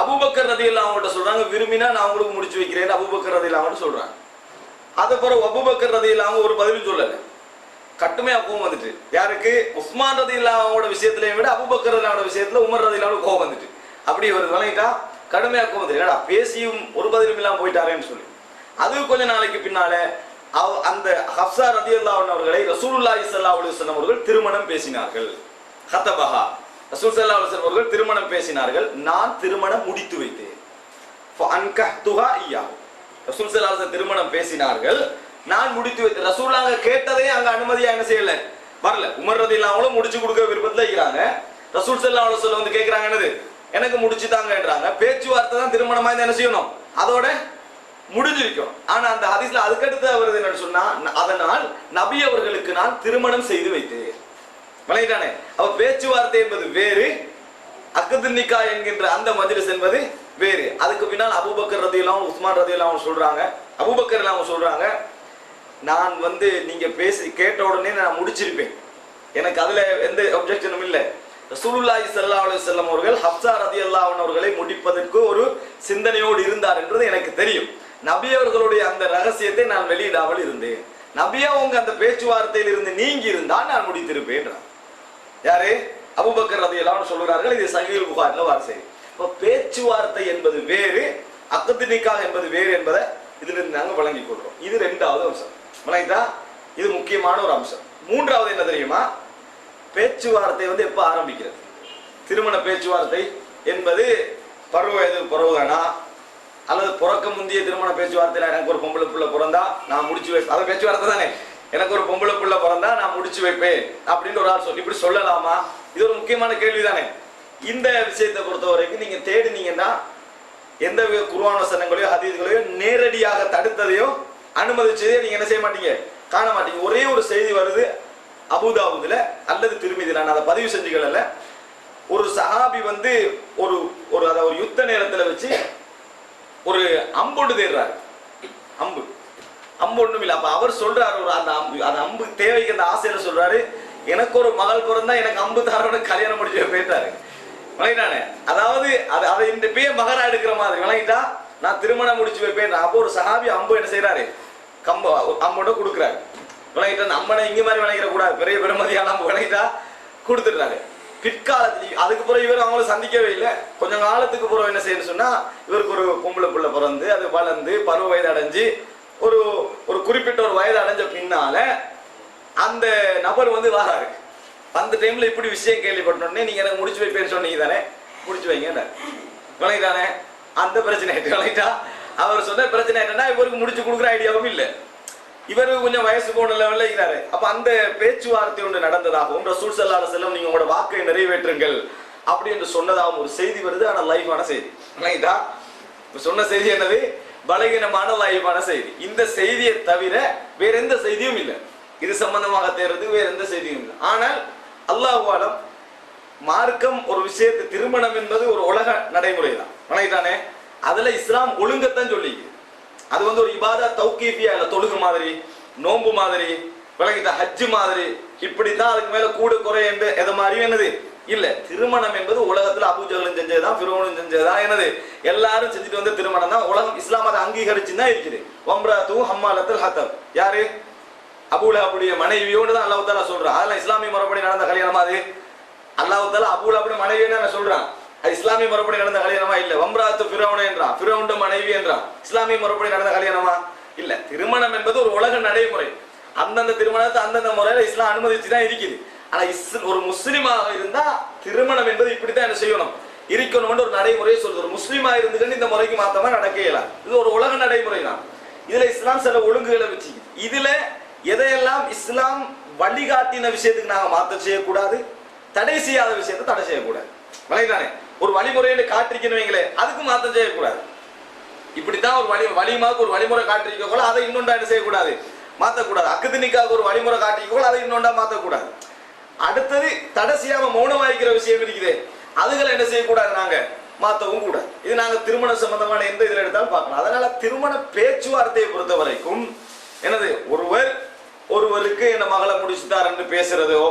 அபூபக்கர் ரலியல்லாஹு அன்ஹு சொல்றாங்க, விரும்பினா நான் உங்களுக்கு முடிச்சு வைக்கிறேன் அபூபக்கர் ரலியல்லாஹு அன்ஹு சொல்றாங்க. அது பிறகு அபூபக்கர் ரலியல்லாஹு அன்ஹு ஒரு பதிலும் சொல்லல, கட்டுமையா கோவம் வந்துட்டு. யாருக்கு? உஸ்மான் ரலியல்லாஹு அன்ஹுவோட விஷயத்திலையும் விட அபூபக்கர் ரலியல்லாஹு அன்ஹு விஷயத்துல உமர் ரலியல்லாஹு அன்ஹு கோவம் வந்துட்டு. அப்படி ஒரு வளையிட்டா கடுமையா கோவம் வந்துட்டு, என்னடா பேசியும் ஒரு பதிலும் இல்லாம போயிட்டாரேன்னு சொல்லி. அது கொஞ்ச நாளைக்கு பின்னால அந்த ஹப்ஸா ரலியல்லாஹு அன்ஹா அவர்களை ரசூலுல்லாஹி ஸல்லல்லாஹு அலைஹி வஸல்லம் அவர்கள் திருமணம் பேசினார்கள். ஹதபஹா, ரசூல் ஸல்லல்லாஹு அலைஹி வஸல்லம் அவர்கள் திருமணம் பேசினார்கள். நான் திருமணம் முடித்து வைத்தேன். ஃபஅன்கஹ்துஹா இய்யாஹு, ரசூல் ஸல்லல்லாஹு அலைஹி வஸல்லம் திருமணம் பேசினார்கள், நான் முடித்து வைத்தேன். ரசூலுல்லாஹ் கேட்டதே அங்க அனுமதியா என்ன செய்யல, வரல. உமர் ரலியல்லாஹு அன்ஹு முடிச்சு கொடுக்க விருப்பத்துல இருக்கிறாங்க. ரசூல் ஸல்லல்லாஹு அலைஹி வஸல்லம் வந்து கேக்குறாங்க, என்னது எனக்கு முடிச்சு தாங்கன்றாங்க. பேச்சுவார்த்தை தான் திருமணமா என்ன செய்யணும், அதோட முடிஞ்சிருக்கும். ஆனா அந்த ஹதீஸ்ல அதுக்கடுத்து வருது என்னன்னு சொன்னா, அதனால் நபி அவர்களுக்கு நான் திருமணம் செய்து வைத்தேன். விளங்கிட்டானே? அவ பேச்சுவார்த்தை என்பது வேறு, அக்து நிக்கா என்கின்ற அந்த மஜ்லிஸ் என்பது வேறு. அதுக்கு பின்னால் அபூபக்கர் ரலியல்லாஹு அன்ஹு, உஸ்மான் ரலியல்லாஹு அன்ஹு சொல்றாங்க, அபூபக்கர் ரலியல்லாஹு அன்ஹு சொல்றாங்க, நான் வந்து நீங்க பேசி கேட்ட உடனே நான் முடிச்சிருப்பேன், எனக்கு அதுல எந்த அப்ஜெக்ஷனும் இல்லை. ரசூலுல்லாஹி ஸல்லல்லாஹு அலைஹி வஸல்லம் அவர்கள் ஹப்ஸா ரலியல்லாஹு அன்ஹா அவர்களை முடிப்பதற்கு ஒரு சிந்தனையோடு இருந்தார் என்றது எனக்கு தெரியும். நபி அவர்களுடைய அந்த ரகசியத்தை நான் வெளியிடாமல் இருந்தேன். நபி அவங்க அந்த பேச்சுவார்த்தையில் இருந்து நீங்கி இருந்தால் நான் முடித்திருப்பேன். யாரு? அபூபக்கர் ரலியல்லாஹு அன்ஹு சொல்கிறார்கள். இது சஹீஹ் புகாரில வார்த்தை. இப்போ பேச்சுவார்த்தை என்பது வேறு, அக்து நிக்காஹ் என்பது வேறு என்பதை இதிலிருந்து நாங்கள் வழங்கிக் கொள்றோம். இது இரண்டாவது அம்சம். வழங்கிட்டா? இது முக்கியமான ஒரு அம்சம். மூன்றாவது என்ன தெரியுமா? பேச்சுவார்த்தை வந்து எப்ப ஆரம்பிக்கிறது? திருமண பேச்சுவார்த்தை என்பது பருவ வயது பிறகுதானா, அல்லது பிறக்க முந்தைய திருமண பேச்சுவார்த்தையில எனக்கு ஒரு பொம்பளை புள்ள பிறந்தா நான் முடிச்சு வைப்பேன், அது பேச்சுவார்த்தை தானே, எனக்கு ஒரு பொம்பளை புள்ள பிறந்தா நான் முடிச்சு வைப்பேன் அப்படின்னு ஒரு ஆள் சொல்லி இப்படி சொல்லலாமா? இது ஒரு முக்கியமான கேள்வி தானே. இந்த விஷயத்தை பொறுத்த வரைக்கும் நீங்க தேடினீங்கன்னா எந்த குர்ஆன் வசனங்களையோ ஹதீஸ்களையோ நேரடியாக தடுத்ததையோ அனுமதிச்சதையோ நீங்க என்ன செய்ய மாட்டீங்க, காண மாட்டீங்க. ஒரே ஒரு செய்தி வருது அபூதாவுதுல அல்லது திருமிதில, நான் அதை பதிவு செஞ்சுக்கல. ஒரு சஹாபி வந்து ஒரு ஒரு அத ஒரு யுத்த நேரத்தில் வச்சு ஒரு அம்பொண்டு தேடுறாரு. அம்பு ஒண்ணும் இல்லை. அப்ப அவர் சொல்றாரு, ஒரு அந்த அம்பு தேவைக்கு அந்த ஆசையில சொல்றாரு, எனக்கு ஒரு மகள் பிறந்தா எனக்கு அம்பு தாரோட கல்யாணம் முடிச்சு போயிட்டாரு. விளங்கிட்டானே? அதாவது அதை இந்த பேய மகரா எடுக்கிற மாதிரி விளங்கிட்டா நான் திருமணம் முடிச்சு வைப்பேன். அப்போ ஒரு சஹாபி அம்பு என்ன செய்யறாரு, அம்போட கொடுக்குறாரு. விளங்கிட்டா? நம்மளை இங்க மாதிரி விளங்கிட கூடாது, பெரிய பெருமதியான அம்பு விளங்கிட்டா கொடுத்துடுறாரு. பிற்காலத்தில் அதுக்கு பிறகு இவர் அவங்கள சந்திக்கவே இல்லை. கொஞ்சம் காலத்துக்கு பிறகு என்ன செய்யணும் சொன்னா, இவருக்கு ஒரு பொம்பளை புள்ள பிறந்து அது வளர்ந்து பருவ வயது அடைஞ்சு ஒரு ஒரு குறிப்பிட்ட ஒரு வயது அடைஞ்ச பின்னால அந்த நபர் வந்து வராரு. அந்த டைம்ல இப்படி விஷயம் கேள்விப்பட்டோடனே நீங்க எனக்கு முடிச்சு வைப்பேன்னு சொன்னீங்க தானே, முடிச்சு வைங்க விளங்கிட்டானே? அந்த பிரச்சனை ஆயிட்டு. விளங்கிட்டா? அவர் சொன்ன பிரச்சனை என்னன்னா, இவருக்கு முடிச்சு கொடுக்குற ஐடியாவும் இல்லை, இவருக்கு கொஞ்சம் வயசு போன லெவல்ல இருக்கிறாரு. அப்ப அந்த பேச்சுவார்த்தை ஒன்று நடந்ததாகவும் ரசூல் ஸல்லல்லாஹு அலைஹி வஸல்லம் நீங்க உங்களோட வாக்கை நிறைவேற்றுங்கள் அப்படி என்று சொன்னதாகவும் ஒரு செய்தி வருது. ஆனா லைஃபான செய்தி. விளங்கிட்டா? சொன்ன செய்தி என்னது? பலகீனமான லைஃபான செய்தி. இந்த செய்தியை தவிர வேற எந்த செய்தியும் இல்லை. இது சம்பந்தமாக தேர்றதுக்கு வேற எந்த செய்தியும் இல்லை. ஆனால் அல்லாஹ் ஆலம் மார்க்கம் ஒரு விஷயத்தை, திருமணம் என்பது ஒரு உலக நடைமுறை தான். விளங்கிட்டானே? அதுல இஸ்லாம் ஒழுங்கத்தான் சொல்லி, அது வந்து ஒரு இபாதா தௌகீஃபியா இல்ல, தொழுகு மாதிரி, நோன்பு மாதிரி, விளங்கிட்டா, ஹஜ்ஜு மாதிரி, இப்படித்தான் அதுக்கு மேல கூட குறை என்று எது மாதிரியும் என்னது இல்ல. திருமணம் என்பது உலகத்துல அபூஜஹலும் செஞ்சதுதான், ஃபிரௌனும் செஞ்சதுதான், என்னது எல்லாரும் செஞ்சுட்டு வந்து திருமணம் தான். உலகம் இஸ்லாம் அதை அங்கீகரிச்சுதான் இருக்குது. வம்ராத்து ஹம்மாலத்துல் ஹத்தப், யாரு? அபூ லஹபுடைய மனைவியோடு தான் அல்லாஹ் தஆலா சொல்றான். அதெல்லாம் இஸ்லாமிய முறைப்படி நடந்த கல்யாணம். அது அல்லாஹ் தஆலா அபூல் அப்படி மனைவின்னு சொல்றான். அது இஸ்லாமிய முறைப்படி நடந்த கல்யாணமா இல்ல. வம்ராத்து ஃபிரௌன் என்றான், ஃபிரௌன் மனைவி என்றான். இஸ்லாமிய முறைப்படி நடந்த கல்யாணமா இல்ல. திருமணம் என்பது ஒரு உலக நடைமுறை. அந்தந்த திருமணத்தை அந்தந்த முறையில இஸ்லாம் அனுமதிச்சு தான் இருக்குது. ஆனா ஒரு முஸ்லிமாக இருந்தா திருமணம் என்பது இப்படித்தான் என்ன செய்யணும், இருக்கணும் ஒரு நடைமுறையை சொல்றது. ஒரு முஸ்லிமா இருந்துட்டு இந்த முறைக்கு மாத்தமா நடக்க இயலாது. இது ஒரு உலக நடைமுறை தான். இதுல இஸ்லாம் சில ஒழுங்குகளை வச்சு, இதுல எதையெல்லாம் இஸ்லாம் வழிகாட்டின விஷயத்துக்கு நாங்க மாற்றம் செய்யக்கூடாது, தடை செய்யாத விஷயத்தை தடை செய்யக்கூடாது. வழிதானே ஒரு வழிமுறையில காட்டிருக்கணும் வைங்களே, அதுக்கு மாற்றம் செய்யக்கூடாது. இப்படித்தான் ஒரு வழிமாக்கு ஒரு வழிமுறை காட்டிருக்க கூட அதை இன்னொன்றா என்ன செய்யக்கூடாது, மாற்றக்கூடாது. அக்குதினிக்காக ஒரு வழிமுறை காட்டிருக்க கூட அதை இன்னொன்றா மாற்றக்கூடாது. அடுத்தது தடை செய்யாம மௌனம் வாய்க்கிற விஷயம் இருக்குது, அதுகளை என்ன செய்யக்கூடாது, நாங்க மாற்றவும் கூடாது. இது நாங்க திருமண சம்பந்தமான எந்த இதில் எடுத்தாலும் பார்க்கலாம். அதனால திருமண பேச்சுவார்த்தையை பொறுத்த வரைக்கும் என்னது, ஒருவருக்கு என்ன மகளை முடிச்சுட்டார் என்று பேசுறதோ,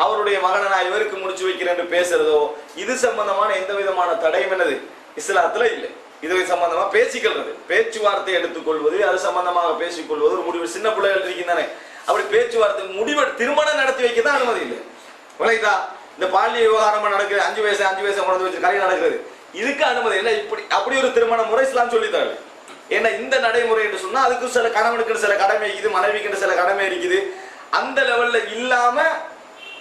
அவருடைய மகனை நான் இவருக்கு முடிச்சு வைக்கிறேன் என்று பேசுறதோ, இது சம்பந்தமான எந்த விதமான தடையும் என்னது இஸ்லாத்துல இல்லை. இது சம்பந்தமா பேசிக்கிறது, பேச்சுவார்த்தை எடுத்துக்கொள்வது, அது சம்பந்தமாக பேசிக்கொள்வது ஒரு முடிவு. சின்ன பிள்ளைகள் இருக்கின்றன, அப்படி பேச்சுவார்த்தை முடிவு திருமணம் நடத்தி வைக்க தான் அனுமதி இல்லை. விளையாட்டா இந்த பாலிய விவகாரமா நடக்குது, 5 வயசு குழந்தை வச்சு கல்யாணம் நடக்கிறது, இதுக்கு அனுமதி இல்லை. இப்படி அப்படி ஒரு திருமண முறை இஸ்லாம் சொல்லி தரல. ஏன்னா இந்த நடைமுறை என்று சொன்னா அதுக்கு சில கணவனுக்கு சில கடமை இருக்குது, மனைவிக்கு சில கடமை இருக்குது. அந்த லெவல்ல இல்லாம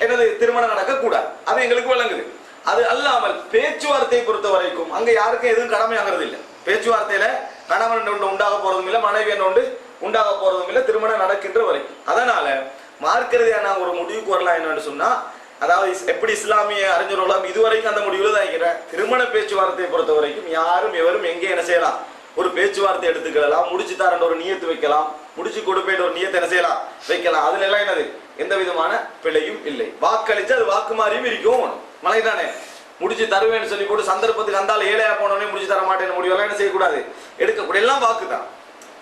என்னது திருமணம் நடக்க கூடாது, அது எங்களுக்கு விளங்குது. அது அல்லாமல் பேச்சுவார்த்தையை பொறுத்த வரைக்கும் அங்க யாருக்கும் எதுவும் கடமை ஆகிறது இல்லை. பேச்சுவார்த்தையில கணவன் ஒன்று உண்டாக போறதும் இல்லை, மனைவி ஒன்று உண்டாக போறதும் இல்லை, திருமணம் நடக்கின்ற வரைக்கும். அதனால மார்க்கிறதா நாங்க ஒரு முடிவுக்கு வரலாம் என்னன்னு சொன்னா, அதாவது எப்படி இஸ்லாமிய அறிஞர்களாம் இதுவரைக்கும் அந்த முடிவுல தான் இருக்கிறேன். திருமண பேச்சுவார்த்தையை பொறுத்த வரைக்கும் யாரும் எவரும் எங்கே என்ன செய்யலாம், ஒரு பேச்சுவார்த்தை எடுத்துக்கலாம், முடிச்சு தரேன் ஒரு நியத்து வைக்கலாம், முடிச்சு கொடுப்பேன் ஒரு நியத்தை என்ன செய்யலாம் வைக்கலாம். அதுல எல்லாம் என்னது எந்த விதமான பிழையும் இல்லை. வாக்களிச்சு அது வாக்கு மாறியும் இருக்கும் மலைதானே. முடிச்சு தருவேன்னு சொல்லி போட்டு சந்தர்ப்பத்துக்கு அந்தால ஏழையா போனோடனே முடிச்சு தர மாட்டேன்னு முடிவெல்லாம் என்ன செய்யக்கூடாது, எடுக்கக்கூடிய எல்லாம் வாக்கு தான்.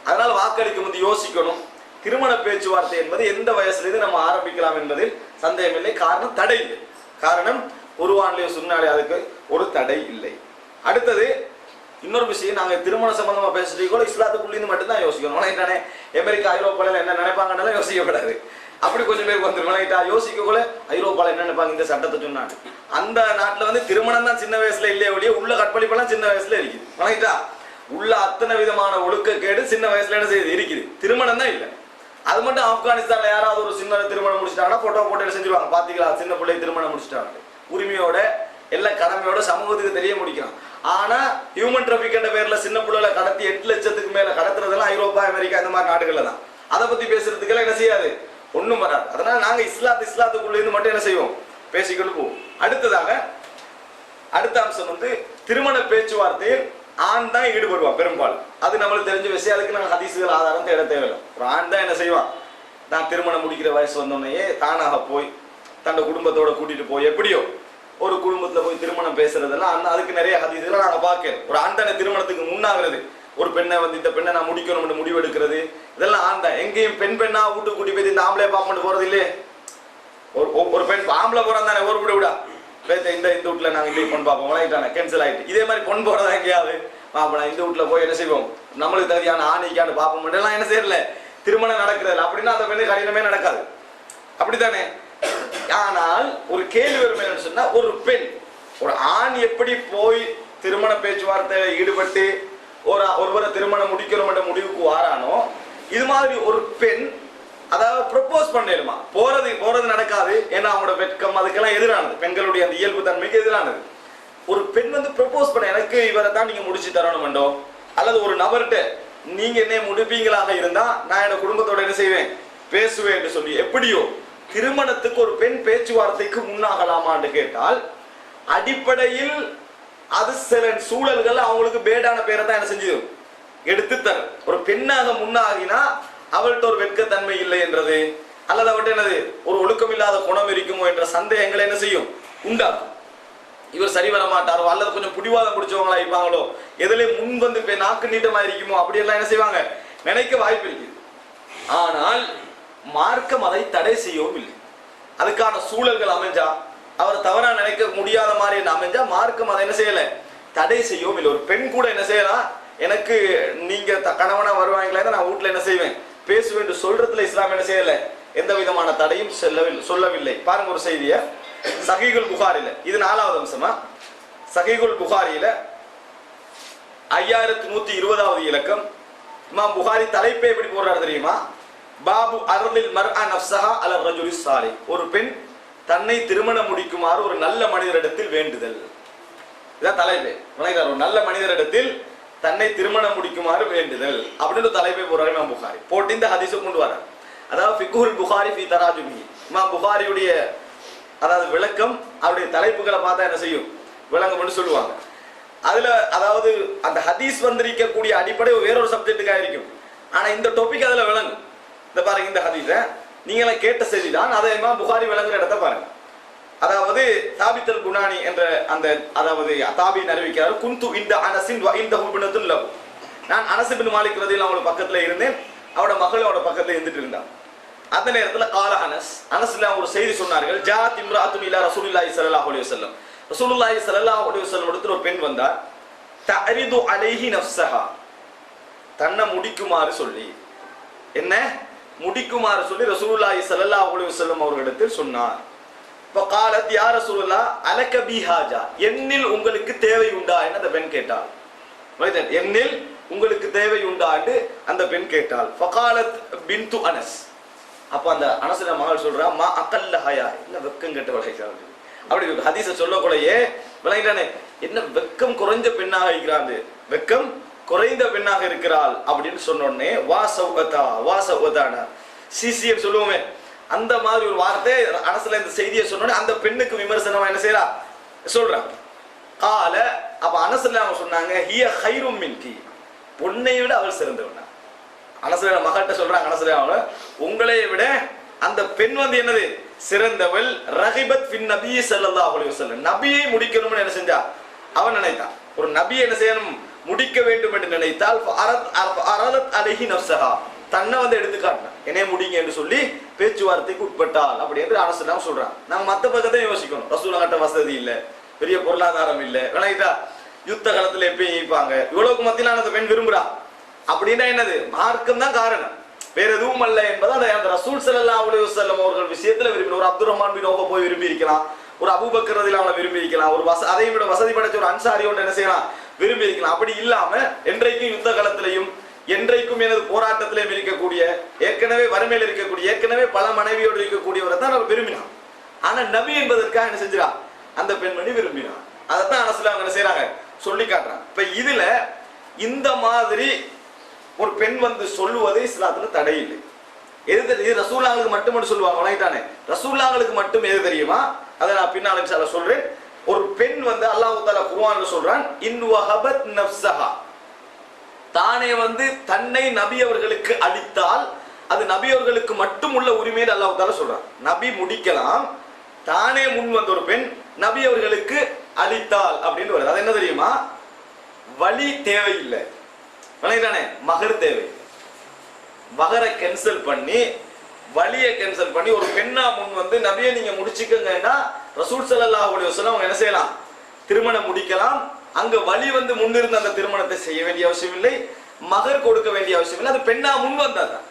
அதனால வாக்களிக்கும் போது யோசிக்கணும். திருமண பேச்சுவார்த்தை என்பது எந்த வயசுலேருந்து நம்ம ஆரம்பிக்கலாம் என்பதில் சந்தேகம் இல்லை. காரணம் தடை இல்லை. காரணம் குர்ஆன்லயோ சுன்னாலயோ அதுக்கு ஒரு தடை இல்லை. அடுத்தது இன்னொரு விஷயம், நாங்க திருமண சம்பந்தமா பேசுறது கூட இஸ்லாத்துக்குள்ளேருந்து மட்டும்தான் யோசிக்கணும். மலையிட்டானே அமெரிக்கா ஐரோப்பால என்ன நினைப்பாங்கன்னாலும் யோசிக்கப்படாது. அப்படி கொஞ்சம் பேருக்கு வந்து மலையிட்டா யோசிக்கக்குள்ள ஐரோப்பால என்ன நினைப்பாங்க இந்த சட்டத்தை சொன்னாங்க. அந்த நாட்டுல திருமணம் தான் சின்ன வயசுல இல்லையே ஒழிய உள்ள கற்பழிப்பெல்லாம் சின்ன வயசுல இருக்குது. மலையிட்டா உள்ள அத்தனை விதமான ஒழுக்கக்கேடு சின்ன வயசுல என்ன செய்யுது இருக்குது, திருமணம் தான் இல்லை. அது மட்டும் ஆப்கானிஸ்தான்ல யாராவது ஒரு சின்ன திருமணம் முடிச்சிட்டாங்கன்னா போட்டோ போட்டு செஞ்சிருவாங்க, பாத்தீங்களா சின்ன பிள்ளை திருமணம் முடிச்சிட்டாங்க, உரிமையோட எல்லா கடமையோட சமூகத்துக்கு தெரிய முடிக்கிறான். ஆனா ஹியூமன் டிராபிக் என்ற பேர்ல சின்ன பிள்ளைகளை கடத்தி 8 லட்சத்துக்கு மேல கடத்துறதெல்லாம் ஐரோப்பா அமெரிக்கா இந்த மாதிரி நாடுகள்ல தான். அதை பத்தி பேசுறதுக்கெல்லாம் என்ன செய்யாது, ஒண்ணும் வராது. அதனால நாங்க இஸ்லாத்துக்குள்ள இருந்து மட்டும் என்ன செய்வோம், பேசிக்கொண்டு போவோம். அடுத்ததாக அடுத்த அம்சம் திருமண பேச்சுவார்த்தையில் ஆண் தான் ஈடுபடுவான் பெரும்பாலும். அது நம்மளுக்கு தெரிஞ்ச விஷயம். அதுக்கு நாங்கள் ஹதீசுகள் ஆதாரம் தேட தேவையில்லை. ஒரு ஆண் தான் என்ன செய்வான், நான் திருமணம் முடிக்கிற வயசு வந்தோடனே தானாக போய் தன்னோட குடும்பத்தோட கூட்டிட்டு போய் எப்படியோ ஒரு குடும்பத்துல போய் திருமணம் பேசுறதெல்லாம் அதுக்கு நிறைய ஹதீசுகளை நாங்க பார்க்கிறோம். ஒரு ஆண் தானே திருமணத்துக்கு முன்னாகிறது, ஒரு பெண்ணை இந்த பெண்ணை நான் முடிக்கணும்னு முடிவு எடுக்கிறது, இதெல்லாம் ஆண் தான். எங்கேயும் பெண்ணா வீட்டுக்கு கூட்டி போய் இந்த ஆம்பளை பார்ப்பட்டு போறது இல்லையே. ஒரு பெண் ஆம்பளை போறான் தானே, ஒரு விட விடா இந்த வீட்டுல நாங்க இப்படி பொண்ணு பார்ப்போம், வளையிட்டானே கேன்சல் ஆயிட்டு. இதே மாதிரி பொண்ணு போறதா எங்கேயாவது பாப்பா இந்த வீட்டுல போய் என்ன செய்வோம், நம்மளுக்கு தகுதியான ஆணைக்காண்டு பார்ப்போம் எல்லாம் என்ன செய்யல, திருமணம் நடக்கிறது அப்படின்னா அந்த பெண்ணு கல்யாணமே நடக்காது, அப்படித்தானே. ஆனால் ஒரு கேள்வி வரும் என்னன்னு சொன்னா, ஒரு பெண் ஒரு ஆண் எப்படி போய் திருமண பேச்சுவார்த்தையில ஈடுபட்டு ஒருவரை திருமணம் முடிக்கணும் என்ற முடிவுக்கு வாரானோ, இது மாதிரி ஒரு பெண் அதாவது ப்ரொபோஸ் பண்ணிடுமா, போறது நடக்காது. ஏன்னா அவங்களோட வெட்கம் அதுக்கெல்லாம் எதிரானது, பெண்களுடைய அந்த இயல்பு தன்மைக்கு எதிரானது. ஒரு பெண் ப்ரொபோஸ் பண்ண எனக்கு இவரை தான் நீங்க முடிச்சு தரணும்டோ, அல்லது ஒரு நபர்கிட்ட நீங்க என்ன முடிப்பீங்களாக இருந்தா நான் என் குடும்பத்தோட என்ன செய்வேன், பேசுவேன் என்று சொல்லி எப்படியோ திருமணத்துக்கு ஒரு பெண் பேச்சுவார்த்தைக்கு முன்னாகலாமான்னு கேட்டால், அடிப்படையில் அது சில சூழல்கள் அவங்களுக்கு பேடான பேரை தான் என்ன செஞ்சது எடுத்து தர. ஒரு பெண்ணாக முன்னாகினா அவள்கிட்ட ஒரு வெட்கத்தன்மை இல்லை என்றது, அல்லது அவர்கிட்ட என்னது ஒரு ஒழுக்கம் இல்லாத குணம் இருக்குமோ என்ற சந்தேகங்களை என்ன செய்யும், உண்டாக்கும். இவர் சரி வர மாட்டாரோ, அல்லது கொஞ்சம் பிடிவாதம் பிடிச்சவங்களா இருப்பாங்களோ, எதுல முன் வந்து நாக்கு நீட்டமா இருக்குமோ அப்படியெல்லாம் என்ன செய்வாங்க, நினைக்க வாய்ப்பு இருக்குது. ஆனால் மார்க்கம் அதை தடை செய்யவும் இல்லை. அதுக்கான சூழல்கள் அமைஞ்சா, அவர் தவறா நினைக்க முடியாத மாதிரி என்ன அமைஞ்சா மார்க்கம் அதை என்ன செய்யல, தடை செய்யவும் இல்லை. ஒரு பெண் கூட என்ன செய்யலாம், எனக்கு நீங்க கணவனா வருவாங்களே நான் வீட்டுல என்ன செய்வேன் பேசுவேன் என்று சொல்றதுல இஸ்லாம் என்ன செய்யல, எந்த விதமான தடையும் சொல்லவில்லை. பாருங்க ஒரு செய்திய, சஹீஹுல் புகாரில இது 4வது அம்சமா. சஹீஹுல் புகாரில 5120வது இலக்கம். இமாம் புகாரி தலைப்பை எப்படி போடுறாரு தெரியுமா? பாபு அர்லில் மர்அ நஃப்ஸஹா அல ரஜுலிஸ் சாலிஹ். ஒரு பெண் தன்னை திருமணம் முடிக்குமாறு ஒரு நல்ல மனிதரிடத்தில் வேண்டுதல். இதான் தலைப்பு. ஒரு நல்ல மனிதரிடத்தில் தன்னை திருமணம் முடிக்குமாறு வேண்டுதல் அப்படின்னு தலைப்பை போடுறாரு இமாம் புகாரி. போட்டு இந்த ஹதீஸை கொண்டு வர, அதாவது ஃபிக்ஹுல் புகாரி ஃபி தராஜுமிஹி. இமாம் புகாரியுடைய அதாவது விளக்கம் அவருடைய தலைப்புகளை பார்த்தா என்ன செய்யும், விளங்கம்னு சொல்லுவாங்க. அதுல அதாவது அந்த ஹதீஸ் வந்திருக்கக்கூடிய அடிப்படை வேறொரு சப்ஜெக்டுக்காக இருக்கும். ஆனா இந்த டாபிக் அதுல விளங்கும். இந்த பாருங்க, இந்த ஹதீஸை நீங்களே கேட்ட செய்தி தான், அதை இமாம் புகாரி விளங்குற இடத்த பாருங்க. அதாவது சாபித் அல் குனானி என்ற அந்த அதாவது தாபியின் அறிவிக்கிறார், குந்து இந்த அனஸின் வ இன்தஹு இப்னத்துல் லஹு. நான் அனஸ் இப்னு மாலிக் ரலியல்லாஹு அன்ஹு பக்கத்துல இருந்தேன், அவரோட மகள் அவரோட பக்கத்துல இருந்துட்டு இருந்தான். அந்த நேரத்துல கால அனஸ்ல ஒரு செய்தி சொன்னார்கள், ஜாத் இம்ராத்துன் இலா ரசூலுல்லாஹி ஸல்லல்லாஹு அலைஹி வஸல்லம். ரசூலுல்லாஹி ஸல்லல்லாஹு அலைஹி வஸல்லம் இடத்துல ஒரு பெண் வந்தார். தஅரிது அலைஹி நஃப்ஸஹா, தன்னை முடிக்குமாறு சொல்லி, என்ன முடிக்குமாறு சொல்லி ரசூலுல்லாஹி ஸல்லல்லாஹு அலைஹி வஸல்லம் அவர்களிடத்தில் சொன்னார். ஃபகாலத் யா ரசூலுல்லாஹ் அலக பிஹாஜா, என்னில் உங்களுக்கு தேவை உண்டா என்று அந்த பெண் கேட்டாள். என்னில் உங்களுக்கு தேவை உண்டா என்று அந்த பெண் கேட்டாள். ஃபகாலத் பின்து அனஸ், அப்ப அந்த அனஸ்ல மகள் சொல்றா, மா அகல்ல ஹயா, என்ன வெக்கம் கெட்ட வளைக்கிறாள். அப்படி ஹதீஸ சொல்லக்கூடயே விளங்கிட்டானே, என்ன வெக்கம் குறைஞ்ச பெண்ணாக இருக்கிறாள், வெக்கம் குறைந்த பெண்ணாக இருக்கிறாள் அப்படின்னு சொன்ன உடனே வாசவதான சிசின்னு சொல்லுவோமே, அந்த மாதிரி ஒரு வார்த்தை அனஸ்ல இந்த செய்தியை சொன்ன அந்த பெண்ணுக்கு விமர்சனமா என்ன செய்யறா சொல்றாங்க. கால அப்ப அனஸ்ல அவங்க சொன்னாங்க, ஹிய ஹைரும் மின்கி, பொன்னை விட அவள் சிறந்தவனா. அனஸ்ல மகள்கிட்ட சொல்றாங்க, அனஸ்ல அவங்க உங்களை விட அந்த பெண் வந்து என்னது சிறந்தவள். ரஹிபத் ஃபின் நபி ஸல்லல்லாஹு அலைஹி வஸல்லம், நபியை முடிக்கணும்னு என்ன செஞ்சா அவன் நினைத்தான். ஒரு நபியை என்ன செய்யணும், முடிக்க வேண்டும் என்று நினைத்தால் அரதத் அலைஹி நஃப்ஸஹா, தன்னை வந்து எடுத்து காட்டினான், என்னைய முடிங்க என்று சொல்லி பேச்சுவார்த்தைக்கு உட்பட்டால் அப்படி என்று அரசு சொல்றான். நாங்க மத்த பக்கத்தை யோசிக்கணும். ரசூலுல்லாஹ்ட்ட வசதி இல்ல, பெரிய பொருளாதாரம் இல்ல, விளங்கிட்டா யுத்த காலத்துல எப்பயும் ஈப்பாங்க, இவ்வளவுக்கு மத்தியில அந்த பெண் விரும்புறா அப்படின்னா என்னது மார்க்கம் தான் காரணம், வேற எதுவும் அல்ல என்பதை அந்த ரசூல் ஸல்லல்லாஹு அலைஹி வஸல்லம் அவர்கள் விஷயத்துல விரும்பி, ஒரு அப்துர் ரஹ்மான் பின் அவ்ஃப் போய் விரும்பி இருக்கலாம், ஒரு அபூபக்கர் ரலியல்லாஹு அன்ஹு விரும்பி இருக்கலாம், ஒரு அதை விட வசதி படைச்ச ஒரு அன்சாரி ஒன்று என்ன செய்யலாம் விரும்பி இருக்கலாம். அப்படி இல்லாம என்றைக்கும் யுத்த காலத்திலையும் என்றைக்கும் எனது போராட்டத்திலையும் இருக்கக்கூடிய, ஏற்கனவே வறுமையில் இருக்கக்கூடிய, ஏற்கனவே பல மனைவியோடு இருக்கக்கூடியவரை தான் அவர் விரும்பினான். ஆனா நபி என்பதற்காக என்ன செஞ்சிடா அந்த பெண்மணி விரும்பினான். அதைத்தான் அரசுல அவங்க என்ன செய்யறாங்க சொல்லி காட்டுறாங்க. இப்ப இதுல இந்த மாதிரி ஒரு பெண் வந்து சொல்லுவது இஸ்லாத்துல தடை இல்லை. எது தெரியுது, ரசூலுல்லாஹ்வுக்கு மட்டும் சொல்லுவாங்க, வணங்கிட்டானே ரசூலுல்லாஹ்வுக்கு மட்டும் எது தெரியுமா, அதை நான் பின்னால இன்ஷா சொல்றேன். ஒரு பெண் வந்து அல்லாஹ் தஆலா குர்ஆன்ல சொல்றான், இன் வஹபத் நஃப்ஸஹா, தானே வந்து தன்னை நபி அவர்களுக்கு அளித்தால் அது நபி அவர்களுக்கு மட்டும் உள்ள உரிமையை அல்லாஹ் தஆலா சொல்றான். நபி முடிக்கலாம், தானே முன் வந்த ஒரு பெண் நபி அவர்களுக்கு அளித்தால் அப்படின்னு வருது. அது என்ன தெரியுமா, வழி தேவையில்லை, வணங்கிட்டானே மகர் தேவை. மகரை கேன்சல் பண்ணி வழியை கேன்சல் பண்ணி ஒரு பெண்ணா முன் வந்து நபியை நீங்க முடிச்சுக்கங்கன்னா ரசூல் ஸல்லல்லாஹு அலைஹி வஸல்லம் அவங்க என்ன செய்யலாம், திருமணம் முடிக்கலாம். அங்க வழி வந்து முன்னிருந்து அந்த திருமணத்தை செய்ய வேண்டிய அவசியம் இல்லை, மகர் கொடுக்க வேண்டிய அவசியம் இல்லை. அது பெண்ணா முன் வந்தாதான்.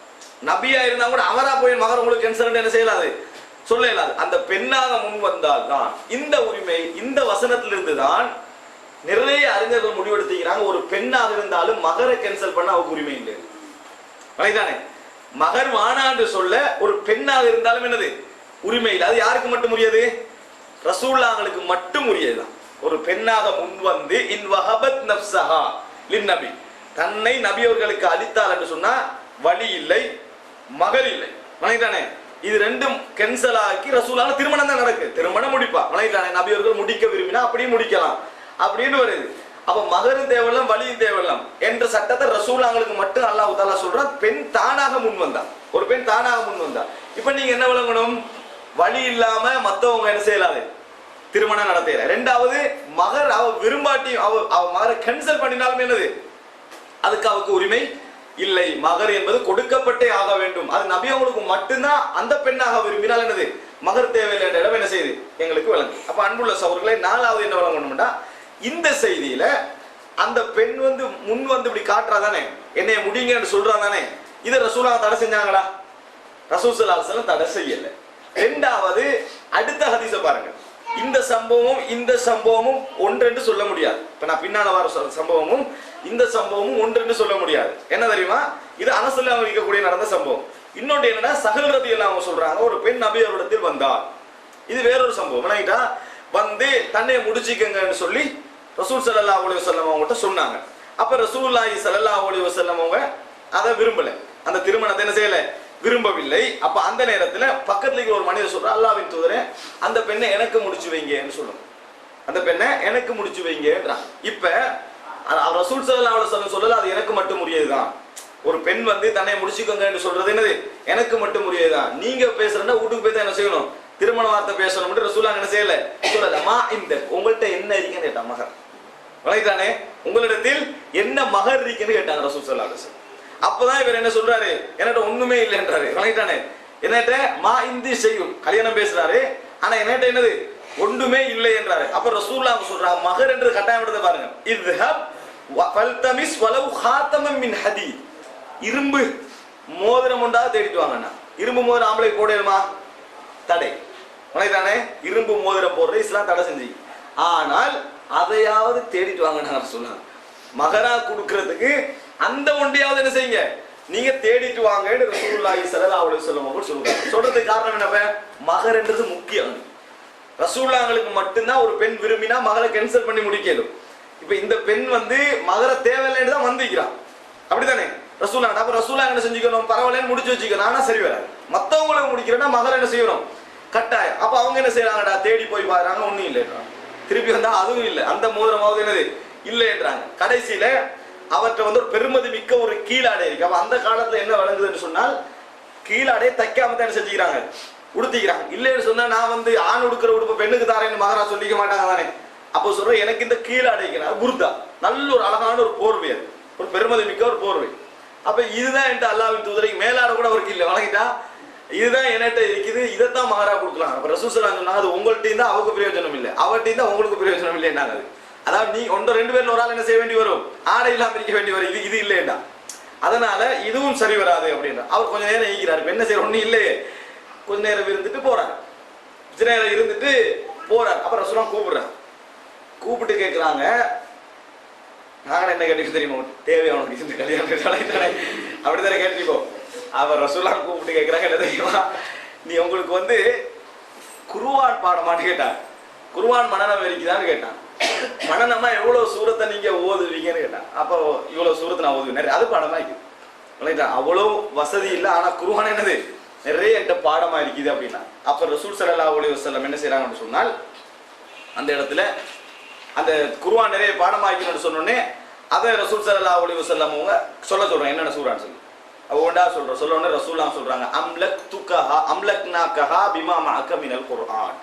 நபியா இருந்தா கூட அவரா போய் மகர் உங்களுக்கு கேன்சல் என்ன செய்யலாது சொல்ல இயலாது. அந்த பெண்ணாக முன் வந்தால் தான் இந்த உரிமை. இந்த வசனத்திலிருந்து தான் நிறைய அறிஞர்கள் முடிவெடுத்துக்கிறாங்க, ஒரு பெண்ணாக இருந்தாலும் மகரை கேன்சல் பண்ண அவருக்கு உரிமை இல்லை. வணங்கிதானே, மகர் வானான்னு சொல்ல ஒரு பெண்ணாக இருந்தாலும் என்னது உரிமை இல்லை. அது யாருக்கு மட்டும் உரியது, ரசூலுல்லாஹ்வுக்கு மட்டும் உரியதுதான். ஒரு பெண்ணாக முன் வந்து இன் வஹபத் நஃப்ஸஹா லின் நபி, தன்னை நபி அவர்களுக்கு அளித்தால் என்று சொன்னா வழி இல்லை, மகர் இல்லை. வணங்கிட்டானே, இது ரெண்டும் கேன்சல் ஆக்கி ரசூலுல்லாஹ் திருமணம் தான் நடக்கு, திருமணம் முடிப்பா. வணங்கிட்டானே, நபி அவர்கள் முடிக்க விரும்பினா அப்படியும் முடிக்கலாம் அப்படின்னு வருது. அப்ப மகரும் தேவலாம் வழியும் தேவலாம் என்ற சட்டத்தை ரசூலுல்லாஹ்வுக்கு மட்டும் அல்லாஹ் தஆலா சொல்றான். பெண் தானாக முன் வந்தா, ஒரு பெண் தானாக முன் வந்தா. இப்ப நீங்க என்ன விளங்கணும், வழி இல்லாம மத்தவங்க என்ன செய்யலாது திருமணம் நடத்தல. ரெண்டாவது மகர் அவ விரும்பாட்டி அவ மகரை கேன்சல் பண்ணினாலும் என்னது அதுக்கு அவருக்கு உரிமை இல்லை. மகர் என்பது கொடுக்கப்பட்டே ஆக வேண்டும். அது நபி அவங்களுக்கு மட்டும்தான். அந்த பெண்ணாக விரும்பினால் என்னது மகர் தேவையில்லை என்ற இடம் என்ன செய்யுது எங்களுக்கு விளங்கு. அப்ப அன்புள்ள சகோதரர்களே, நாலாவது என்ன விளங்கணும்னா, இந்த செய்தியில அந்த பெண் வந்து முன் வந்து இப்படி காட்டுறா தானே, என்னைய முடிங்கன்னு சொல்றா தானே, இதை ரசூலுல்லாஹ் தடை செஞ்சாங்களா? ரசூல் ஸல்லல்லாஹு அலைஹி வஸல்லம் தடை செய்யல. ரெண்டாவது அடுத்த ஹதீஸை பாருங்க. இந்த சம்பவமும் ஒன்றென்று சொல்ல முடியாது. இப்ப நான் பின்னால வர சம்பவமும் இந்த சம்பவமும் ஒன்றென்று சொல்ல முடியாது. என்ன தெரியுமா? இது அனஸ் ரலியல்லாஹு இருக்கக்கூடிய நடந்த சம்பவம். இன்னொன்று என்னன்னா, சஹல் ரலியல்லாஹு சொல்றாங்க, ஒரு பெண் நபி அவரிடத்தில் வந்தார். இது வேறொரு சம்பவம். என்னைட்டா வந்து தன்னை முடிச்சுக்கங்கன்னு சொல்லி ரசூல் ஸல்லல்லாஹு அலைஹி வஸல்லம் அவங்ககிட்ட சொன்னாங்க. அப்ப ரசூலுல்லாஹி ஸல்லல்லாஹு அலைஹி வஸல்லம் அவங்க அதை விரும்பல, அந்த திருமணத்தை என்ன செய்யல, விரும்பவில்லை. அப்ப அந்த நேரத்துல பக்கத்துல ஒரு மனிதர் சொல்ற, அல்லாஹ்வின் தூதரே அந்த பெண்ணை எனக்கு முடிச்சு வைங்கன்னு சொல்லுங்க, அந்த பெண்ணை எனக்கு முடிச்சு வைங்கன்றாங்க. இப்ப ரசூல் ஸல்லல்லாஹு அலைஹி வஸல்லம் சொல்லல, அது எனக்கு மட்டும் உரியதுதான். ஒரு பெண் வந்து தன்னை முடிச்சுக்கோங்கன்னு சொல்றது என்னது, எனக்கு மட்டும் உரியதுதான். நீங்க பேசுறேன்னா வீட்டுக்கு போய் தான் என்ன செய்யணும், திருமண வார்த்தை பேசணும். ரசூலுல்லாஹ் என்ன செய்யல, சொல்லலமா இந்த உங்கள்கிட்ட என்ன இருக்குன்னு கேட்டான், மகர் வளைதானே, உங்களிடத்தில் என்ன மகர் இருக்குன்னு கேட்டாங்க ரசூல் ஸல்லல்லாஹு அலைஹி வஸல்லம். அப்பதான் இவர் என்ன சொல்றாரு, என்கிட்ட ஒண்ணுமே இல்லைன்றாரு. வளைதானே, என்னட்ட மா இந்தி செய்யும் கல்யாணம் பேசுறாரு, ஆனா என்னட்ட என்னது ஒன்றுமே இல்லை என்றாரு. அப்ப ரசூலுல்லாஹ் சொல்றாங்க, மகர் என்று கட்டாயப்படுத்த பாருங்க, இத்ஹப் ஃபல்தமிஸ் வலவ் ஹாத்தமம் மின் ஹதீத், இரும்பு மோதிரம் உண்டா தேடிட்டு வாங்கண்ணா. இரும்பு மோதிரம் ஆம்பளை போடணுமா, தடை. வளைதானே, இரும்பு மோதிரம் போடுற இஸ்லாம் தடை செஞ்சு, ஆனால் அதையாவது தேடிட்டு வாங்க சொல்லுங்க. மகரா கொடுக்கறதுக்கு அந்த ஒன்றையாவது என்ன செய்யுங்க, நீங்க தேடிட்டு வாங்க ரசூலுல்லாஹி ஸல்லல்லாஹு அலைஹி வஸல்லம் சொல்லுங்க. சொல்றதுக்கு காரணம் என்னப்ப, மகர் என்றது முக்கியம். ரசூலுல்லாஹ்களுக்கு மட்டும்தான் ஒரு பெண் விரும்பினா மகரை கேன்சல் பண்ணி முடிக்கணும். இப்ப இந்த பெண் வந்து மகர தேவையில்லைன்னு தான் வந்திக்கிறான், அப்படித்தானே ரசூலுல்லாஹ். அப்ப ரசூலுல்லாஹ் என்ன செஞ்சுக்கணும், பரவாயில்லன்னு முடிச்சு வச்சுக்கணும். ஆனா சரி வராது, மத்தவங்களுக்கு முடிக்கிறேன்னா மகர என்ன செய்யணும், கட்டாயம். அப்ப அவங்க என்ன செய்யறாங்கடா, தேடி போய் பாக்குறாங்க, ஒண்ணும் இல்லைன்றாங்க. திருப்பி வந்தா அதுவும் இல்லை, அந்த மோதிரமாவது என்னது இல்லைன்றாங்க. கடைசியில அவர்கிட்ட வந்து ஒரு பெருமதி மிக்க ஒரு கீழாடை இருக்கு. அப்ப அந்த காலத்துல என்ன வழங்குதுன்னு சொன்னால், கீழாடையை தைக்காம தான் என்ன செஞ்சுக்கிறாங்க, உடுத்திக்கிறாங்க. இல்லைன்னு சொன்னா நான் வந்து ஆண் உடுக்கிற உடுப்பு பெண்ணுக்கு தாரேன்னு மகரா சொல்லிக்க மாட்டாங்க தானே. அப்போ சொல்ற, எனக்கு இந்த கீழாடைக்கு குர்தா, நல்ல ஒரு அழகான ஒரு போர்வை, அது ஒரு பெருமதி மிக்க ஒரு போர்வை. அப்ப இதுதான் என்கிட்ட அல்லாஹ்வின் தூதருக்கு மேலாட கூட அவருக்கு இல்லை, வழங்கிட்டா இதுதான் என்கிட்ட இருக்குது, இதைத்தான் மகரா கொடுக்கலாம். அப்ப ரசூல் ஸல்லல்லாஹு அலைஹி வஸல்லம் சொன்னாங்க, அது உங்கள்கிட்ட தான் அவங்க பிரயோஜனம் இல்லை, அவர்கிட்ட தான் உங்களுக்கு பிரயோஜனம் இல்லைன்னாங்க. அதாவது நீ ஒன்று ரெண்டு பேர்ல ஒரு ஆள் என்ன செய்ய வேண்டி வரும், ஆடை இல்லாம இருக்க வேண்டி வரும், இது இல்லைண்டா, அதனால இதுவும் சரி வராது அப்படின்னா அவர் கொஞ்ச நேரம் ஈக்கிறாரு. என்ன செய்யற, ஒன்னும் இல்லையே, கொஞ்ச நேரம் இருந்துட்டு போறாரு, கொஞ்ச நேரம் இருந்துட்டு போறாரு. அப்புறம் ரசூலுல்லாஹ் கூப்பிடுறாங்க, கூப்பிட்டு கேட்கிறாங்க, நாங்க என்ன கேட்டு தெரியுமா, தேவை அவனுக்கு இந்த கல்யாணம் அப்படித்தானே கேட்டுப்போ. அவர் ரசூலுல்லாஹ் கூப்பிட்டு கேட்கிறாங்க, என்ன தெரியுமா, நீ உங்களுக்கு வந்து குர்ஆன் பாடமான்னு கேட்டான், குர்ஆன் மனநம் இருக்குதான்னு கேட்டான். மனநமா எவ்வளவு சூரத்தை நீங்க ஓதுவீங்கன்னு கேட்டான். அப்போ இவ்வளவு சூரத்தை நான் ஓதுவேன், அது பாடமா இருக்குது. அவ்வளவு வசதி இல்லை, ஆனா குர்ஆன் என்னது நிறைய என்கிட்ட பாடமா இருக்குது அப்படின்னா. அப்ப ரசூல் ஸல்லல்லாஹு அலைஹி வஸல்லம் என்ன செய்யறாங்கன்னு சொன்னால், அந்த இடத்துல அந்த குர்ஆன் நிறைய பாடமா இருக்குன்னு சொன்னோடனே அதை ரசூல் ஸல்லல்லாஹு அலைஹி வஸல்லம் அவங்க சொல்றாங்க, என்னென்ன சூரான்னு சொல்லி ஒண்டா சொல்லோன்னு ரசூலுல்லாஹ் சொல்றாங்க, அம்லக்னாகஹா பிமா மஅக மினல் குர்ஆன்,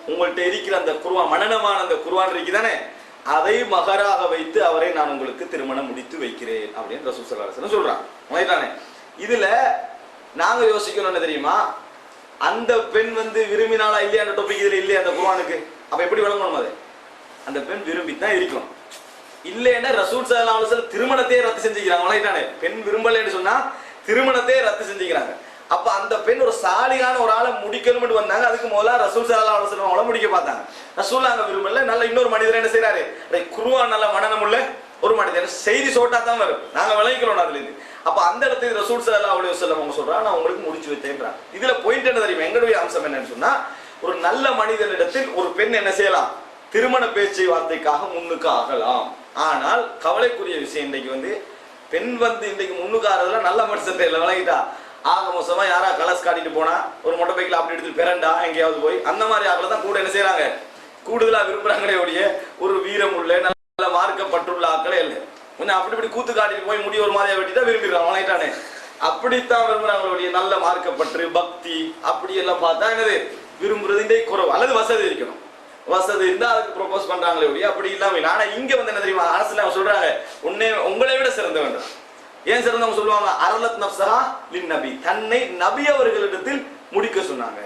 உங்கள்கிட்ட இருக்கிற அந்த குர்ஆன் மனனமான அந்த குர்ஆன் இருக்குதானே, அதை மகராக வைத்து அவரை நான் உங்களுக்கு திருமணம் முடித்து வைக்கிறேன் அப்படின்னு ரசூல் ஸல்லல்லாஹு அலைஹி வஸல்லம் சொல்றாங்க. இதுல நாங்க யோசிக்கணும் என்ன தெரியுமா, அந்த பெண் வந்து விரும்பினாலா இல்லையா அந்த டாபிக் இதுல இல்லையா அந்த குர்ஆனுக்கு. அப்ப எப்படி விளங்கணும், அது அந்த பெண் விரும்பித்தான் இருக்கும். இல்லைன்னா ரசூல் ஸல்லல்லாஹு அலைஹி வஸல்லம் திருமணத்தையே ரத்து செஞ்சுக்கிறாங்க. பெண் விரும்பலைன்னு சொன்னா திருமணத்தையே ரத்து செஞ்சுக்கிறாங்க. அப்ப அந்த பெண் ஒரு சாலியான ஒரு ஆளை முடிக்கணும்னு வந்தாங்க, அதுக்கு முதல்ல ரசூல் ஸல்லல்லாஹு அலைஹி வஸல்லம் அவங்கள முடிக்க பார்த்தாங்க. ரசூல் அங்க விரும்பல, நல்ல இன்னொரு மனிதர் என்ன செய்யறாரு, குர்ஆன் நல்ல மனனம் உள்ள ஒரு மனிதர், செய்தி சோட்டா தான் வரும், நாங்க விளங்கிக்கிறோம் அதுல இருந்து. அப்ப அந்த இடத்துக்கு ரசூல் ஸல்லல்லாஹு அலைஹி வஸல்லம் அவங்க சொல்றாங்க, நான் உங்களுக்கு முடிச்சு வைத்தேன்றாங்க. இதுல பாயிண்ட் என்ன தெரியுமா, எங்களுடைய அம்சம் என்னன்னு சொன்னா, ஒரு நல்ல மனிதனிடத்தில் ஒரு பெண் என்ன செய்யலாம், திருமண பேச்சு வார்த்தைக்காக முன்னுக்கு ஆகலாம். ஆனால் கவலைக்குரிய விஷயம், இன்றைக்கு வந்து பெண் வந்து இன்றைக்கு முன்னுக்கு ஆறதுல நல்ல மனுஷன் இல்லை, விளங்கிட்டா. ஆக மோசமா யாரா கலஸ் காட்டிட்டு போனா ஒரு மொட்டை பைக்கில் அப்படி எடுத்து பிறண்டா எங்கேயாவது போய் அந்த மாதிரி ஆக்களை தான் கூட என்ன செய்யறாங்க, கூடுதலா விரும்புறாங்களே ஒழிய ஒரு வீரம் உள்ள நல்ல மார்க்கப்பட்டுள்ள ஆக்களே இல்லை. கொஞ்சம் அப்படி இப்படி கூத்து காட்டிட்டு போய் முடி ஒரு மாதிரியா வெட்டி தான் விரும்பிடுறாங்க, வளங்கிட்டானே. அப்படித்தான் விரும்புறாங்களே ஒழிய நல்ல மார்க்கப்பற்று பக்தி அப்படி எல்லாம் பார்த்தா என்னது விரும்புறது இன்றைக்கு குறைவு. அல்லது வசதி இருக்கணும், வசதி இருந்தா அதுக்கு ப்ரொபோஸ் பண்றாங்களே ஒழிய அப்படி இல்லாம. ஆனா இங்க வந்து என்ன தெரியுமா, அரசுல சொல்றாங்க, உங்களை விட சிறந்தவன். ஏன் சிறந்தவங்க சொல்லுவாங்க, அரலத் நஃப்ஸஹா லின் நபி, தன்னை நபி அவர்களிடத்தில் முடிக்க சொன்னாங்க,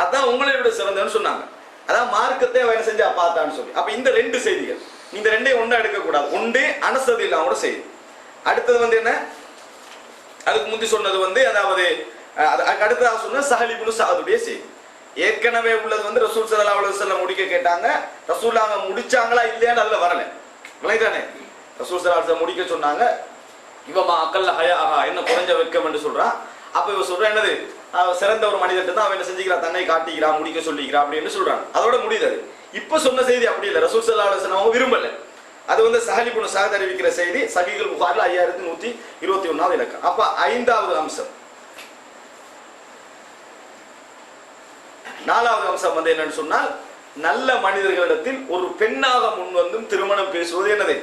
அதான் உங்களை விட சிறந்தவன் சொன்னாங்க. அதான் மார்க்கத்தை அவன் செஞ்சு பார்த்தான்னு சொல்லி. அப்ப இந்த ரெண்டு செய்திகள், இந்த ரெண்டையும் ஒன்றா எடுக்கக்கூடாது. ஒன்று அனசது இல்லாம செய்தி, அடுத்தது வந்து என்ன, அதுக்கு முந்தி சொன்னது வந்து அதாவது அடுத்ததாக சொன்ன சஹல் இப்னு சஅதுடைய செய்தி. ஏற்கனவே உள்ளது வந்து ரசூல் ஸல்லல்லாஹு அலைஹி வஸல்லம் முடிக்க கேட்டாங்க. ரசூலாங்க முடிச்சாங்களா இல்லையான்னு அதுல வரல. விளையாடனே ரசூல் ஸல்லல்லாஹு அலைஹி வஸல்லம் முடிக்க சொன்னாங்க. இவமா அக்கல்ல ஹயா என்ன குறைஞ்ச வெட்கம் என்று சொல்றான். அப்ப இவ சொல்ற என்னது சிறந்த ஒரு மனிதர்கிட்ட தான் அவன் என்ன செஞ்சுக்கிறான், தன்னை காட்டிக்கிறான், முடிக்க சொல்லிக்கிறான் அப்படின்னு சொல்றாங்க. அதோட முடியுது. இப்ப சொன்ன செய்தி அப்படி இல்லை. ரசூல் ஸல்லல்லாஹு அலைஹி வஸல்லம் விரும்பல. அது வந்து சஹல் இப்னு சஅத் அறிவிக்கிற செய்தி சஹீஹுல் புகாரில 5121வது இலக்கம். அப்ப 5வது அம்சம், 4வது அம்சம் வந்து என்னன்னு சொன்னால், நல்ல மனிதர்களிடத்தில் ஒரு பெண்ணாக முன் வந்தும் திருமணம் பேசுவது என்னது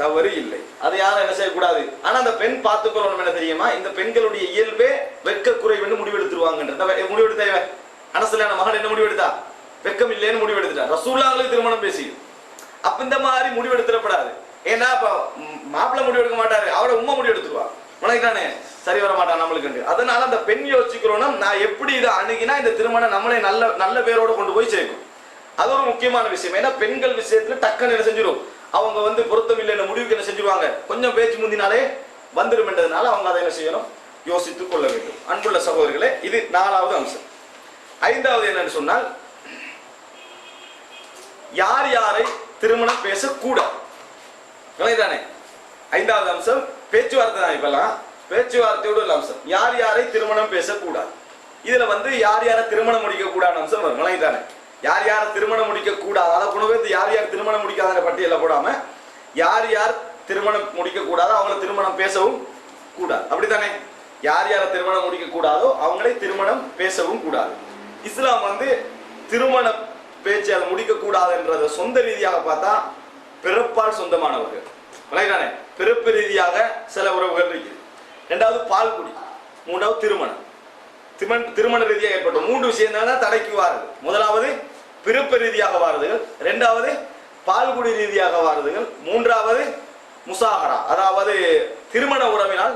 தவறு இல்லை. அதை யாரும் என்ன செய்யக்கூடாது. ஆனா அந்த பெண் பார்த்துக்கொள்ளணும். என்ன தெரியுமா, இந்த பெண்களுடைய இயல்பே வெட்க குறைவுன்னு முடிவெடுத்துருவாங்கன்ற முடிவெடுத்த அனசுலான மகன் என்ன முடிவெடுத்தா, வெட்கம் இல்லைன்னு முடிவெடுத்துட்டா. ரசூலுல்லாஹ்வுக்கு திருமணம் பேசி அப்ப இந்த மாதிரி முடிவெடுத்துடப்படாது. ஏன்னா அப்ப மாப்பிள்ளை முடிவெடுக்க மாட்டாரு, அவட உம்மா முடிவெடுத்துருவா. உனக்குதானே சரி வர மாட்டான் நம்மளுக்கு. அதனால அந்த பெண் யோசிக்கிறோம், நான் எப்படி இதை அணுகினா இந்த திருமணம் நம்மளே நல்ல நல்ல பேரோட கொண்டு போய் சேர்க்கும். அது ஒரு முக்கியமான விஷயம். ஏன்னா பெண்கள் விஷயத்துல டக்குன்னு என்ன செஞ்சிடும், அவங்க வந்து பொருத்தம் இல்லைன்னு முடிவுக்கு என்ன செஞ்சிருவாங்க, கொஞ்சம் பேச்சு முந்தினாலே வந்துடும் என்றதுனால அவங்க அதை என்ன செய்யணும், யோசித்துக் கொள்ள வேண்டும். அன்புள்ள சகோதரர்களே, இது 4வது அம்சம். 5வது என்னன்னு சொன்னால், யார் யாரை திருமணம் பேசக்கூடாது. தானே 5வது அம்சம் பேச்சுவார்த்தை தான். இப்பெல்லாம் பேச்சுவார்த்தையோடு உள்ள அம்சம் யார் யாரை திருமணம் பேசக்கூடாது. இதுல வந்து யார் யாரை திருமணம் முடிக்க கூடாது அம்சம் வரும். தானே யார் யாரை திருமணம் முடிக்க கூடாது, அதை கொண்டு யார் யார் திருமணம் முடிக்காத பட்டியல போடாம யார் யார் திருமணம் முடிக்க கூடாதோ அவங்களை திருமணம் பேசவும் கூடாது. அப்படித்தானே யார் யாரை திருமணம் முடிக்க கூடாதோ அவங்களை திருமணம் பேசவும் கூடாது. இஸ்லாம் வந்து திருமண பேச்சு அதை முடிக்க கூடாது என்றதை சொந்த ரீதியாக பார்த்தா பிறப்பால் சொந்தமானவர்கள். தானே பிறப்பு ரீதியாக சில உறவுகள் இருக்குது. 2வது பால்குடி, 3வது திருமணம். திருமண ரீதியாக ஏற்பட்ட 3 விஷயம் தான் தடைக்கு வாருது. 1வது பிறப்பு ரீதியாக வாருதுகள், 2வது பால்குடி ரீதியாக வாருதுகள், 3வது முசாஹரா அதாவது திருமண உறவினால்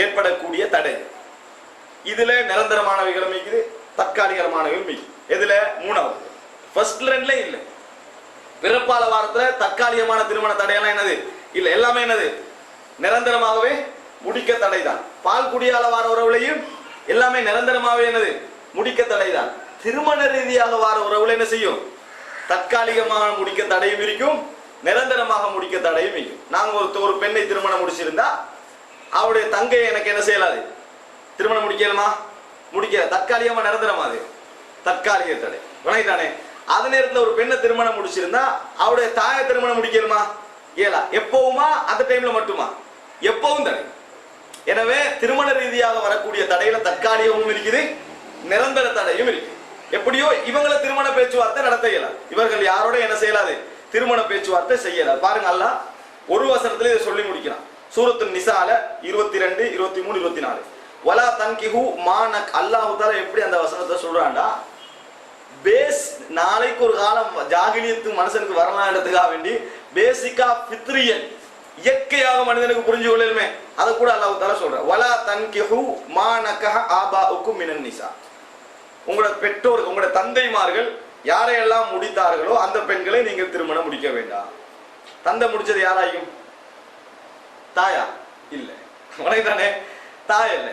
ஏற்படக்கூடிய தடை. இதுல நிரந்தரமானவைகளும் இருக்குது, தற்காலிகமானவைகளும் இருக்குது. இதுல 3வது ஃபர்ஸ்ட் 2ல இல்ல. பிறப்பால வாரத்துல தற்காலிகமான திருமண தடையெல்லாம் என்னது இல்ல, எல்லாமே என்னது நிரந்தரமாகவே முடிக்க தடைதான். பால் குடியால வார உறவுலையும் எல்லாமே நிரந்தரமாகவே என்னது முடிக்க தடைதான். திருமண ரீதியாக வார உறவுல என்ன செய்யும், தற்காலிகமாக முடிக்க தடையும் இருக்கும், நிரந்தரமாக முடிக்க தடையும் இருக்கும். நாங்க ஒரு பெண்ணை திருமணம் முடிச்சிருந்தா அவருடைய தங்கை எனக்கு என்ன செய்யலாது, திருமணம் முடிக்கலாமா, முடிக்க தற்காலிகமா நிரந்தரமா, அது தற்காலிக தடை. விளையாட்டானே அது நேரத்தில் ஒரு பெண்ணை திருமணம் முடிச்சிருந்தா அவருடைய தாயை திருமணம் முடிக்கணுமா, ஏலா. எப்பவுமா அந்த டைம்ல மட்டுமா, எப்பவும் தடை. எனவே திருமண ரீதியாக வரக்கூடிய தடையில தற்காலிகமும் இருக்குது, நிரந்தர தடையும் இருக்கு. எப்படியோ இவங்களை திருமண பேச்சுவார்த்தை நடத்த இயலாது. இவர்கள் யாரோட என்ன செய்யலாது, திருமண பேச்சுவார்த்தை செய்யலாது. பாருங்க, அல்லாஹ் ஒரு வசனத்துல இதை சொல்லி முடிக்கிறான். சூரத்துன் நிசால 22, 23, 24 வலா தன்கிஹு மானக். அல்லாஹ் தஆலா எப்படி அந்த வசனத்தை சொல்றான்டா, பேஸ் நாளைக்கு ஒரு காலம் ஜாகிலியத்து மனுஷனுக்கு வரலான்றதுக்காக வேண்டி பேசிக்கா ஃபித்ரியன் இயற்கையாக மனிதனுக்கு புரிஞ்சு கொள்ளலுமே அதை கூட அல்லாஹ் தஆலா சொல்றான். வலா தன்கிஹு மானக ஆபாஉக்கும் மினன் நிசா. உங்களோட பெற்றோர், உங்களோட தந்தைமார்கள் யாரையெல்லாம் முடித்தார்களோ அந்த பெண்களை நீங்கள் திருமணம் முடிக்க வேண்டாம். தந்தை முடிச்சது யாராயும், தாயா இல்ல, உனக்குதானே தாய் இல்ல,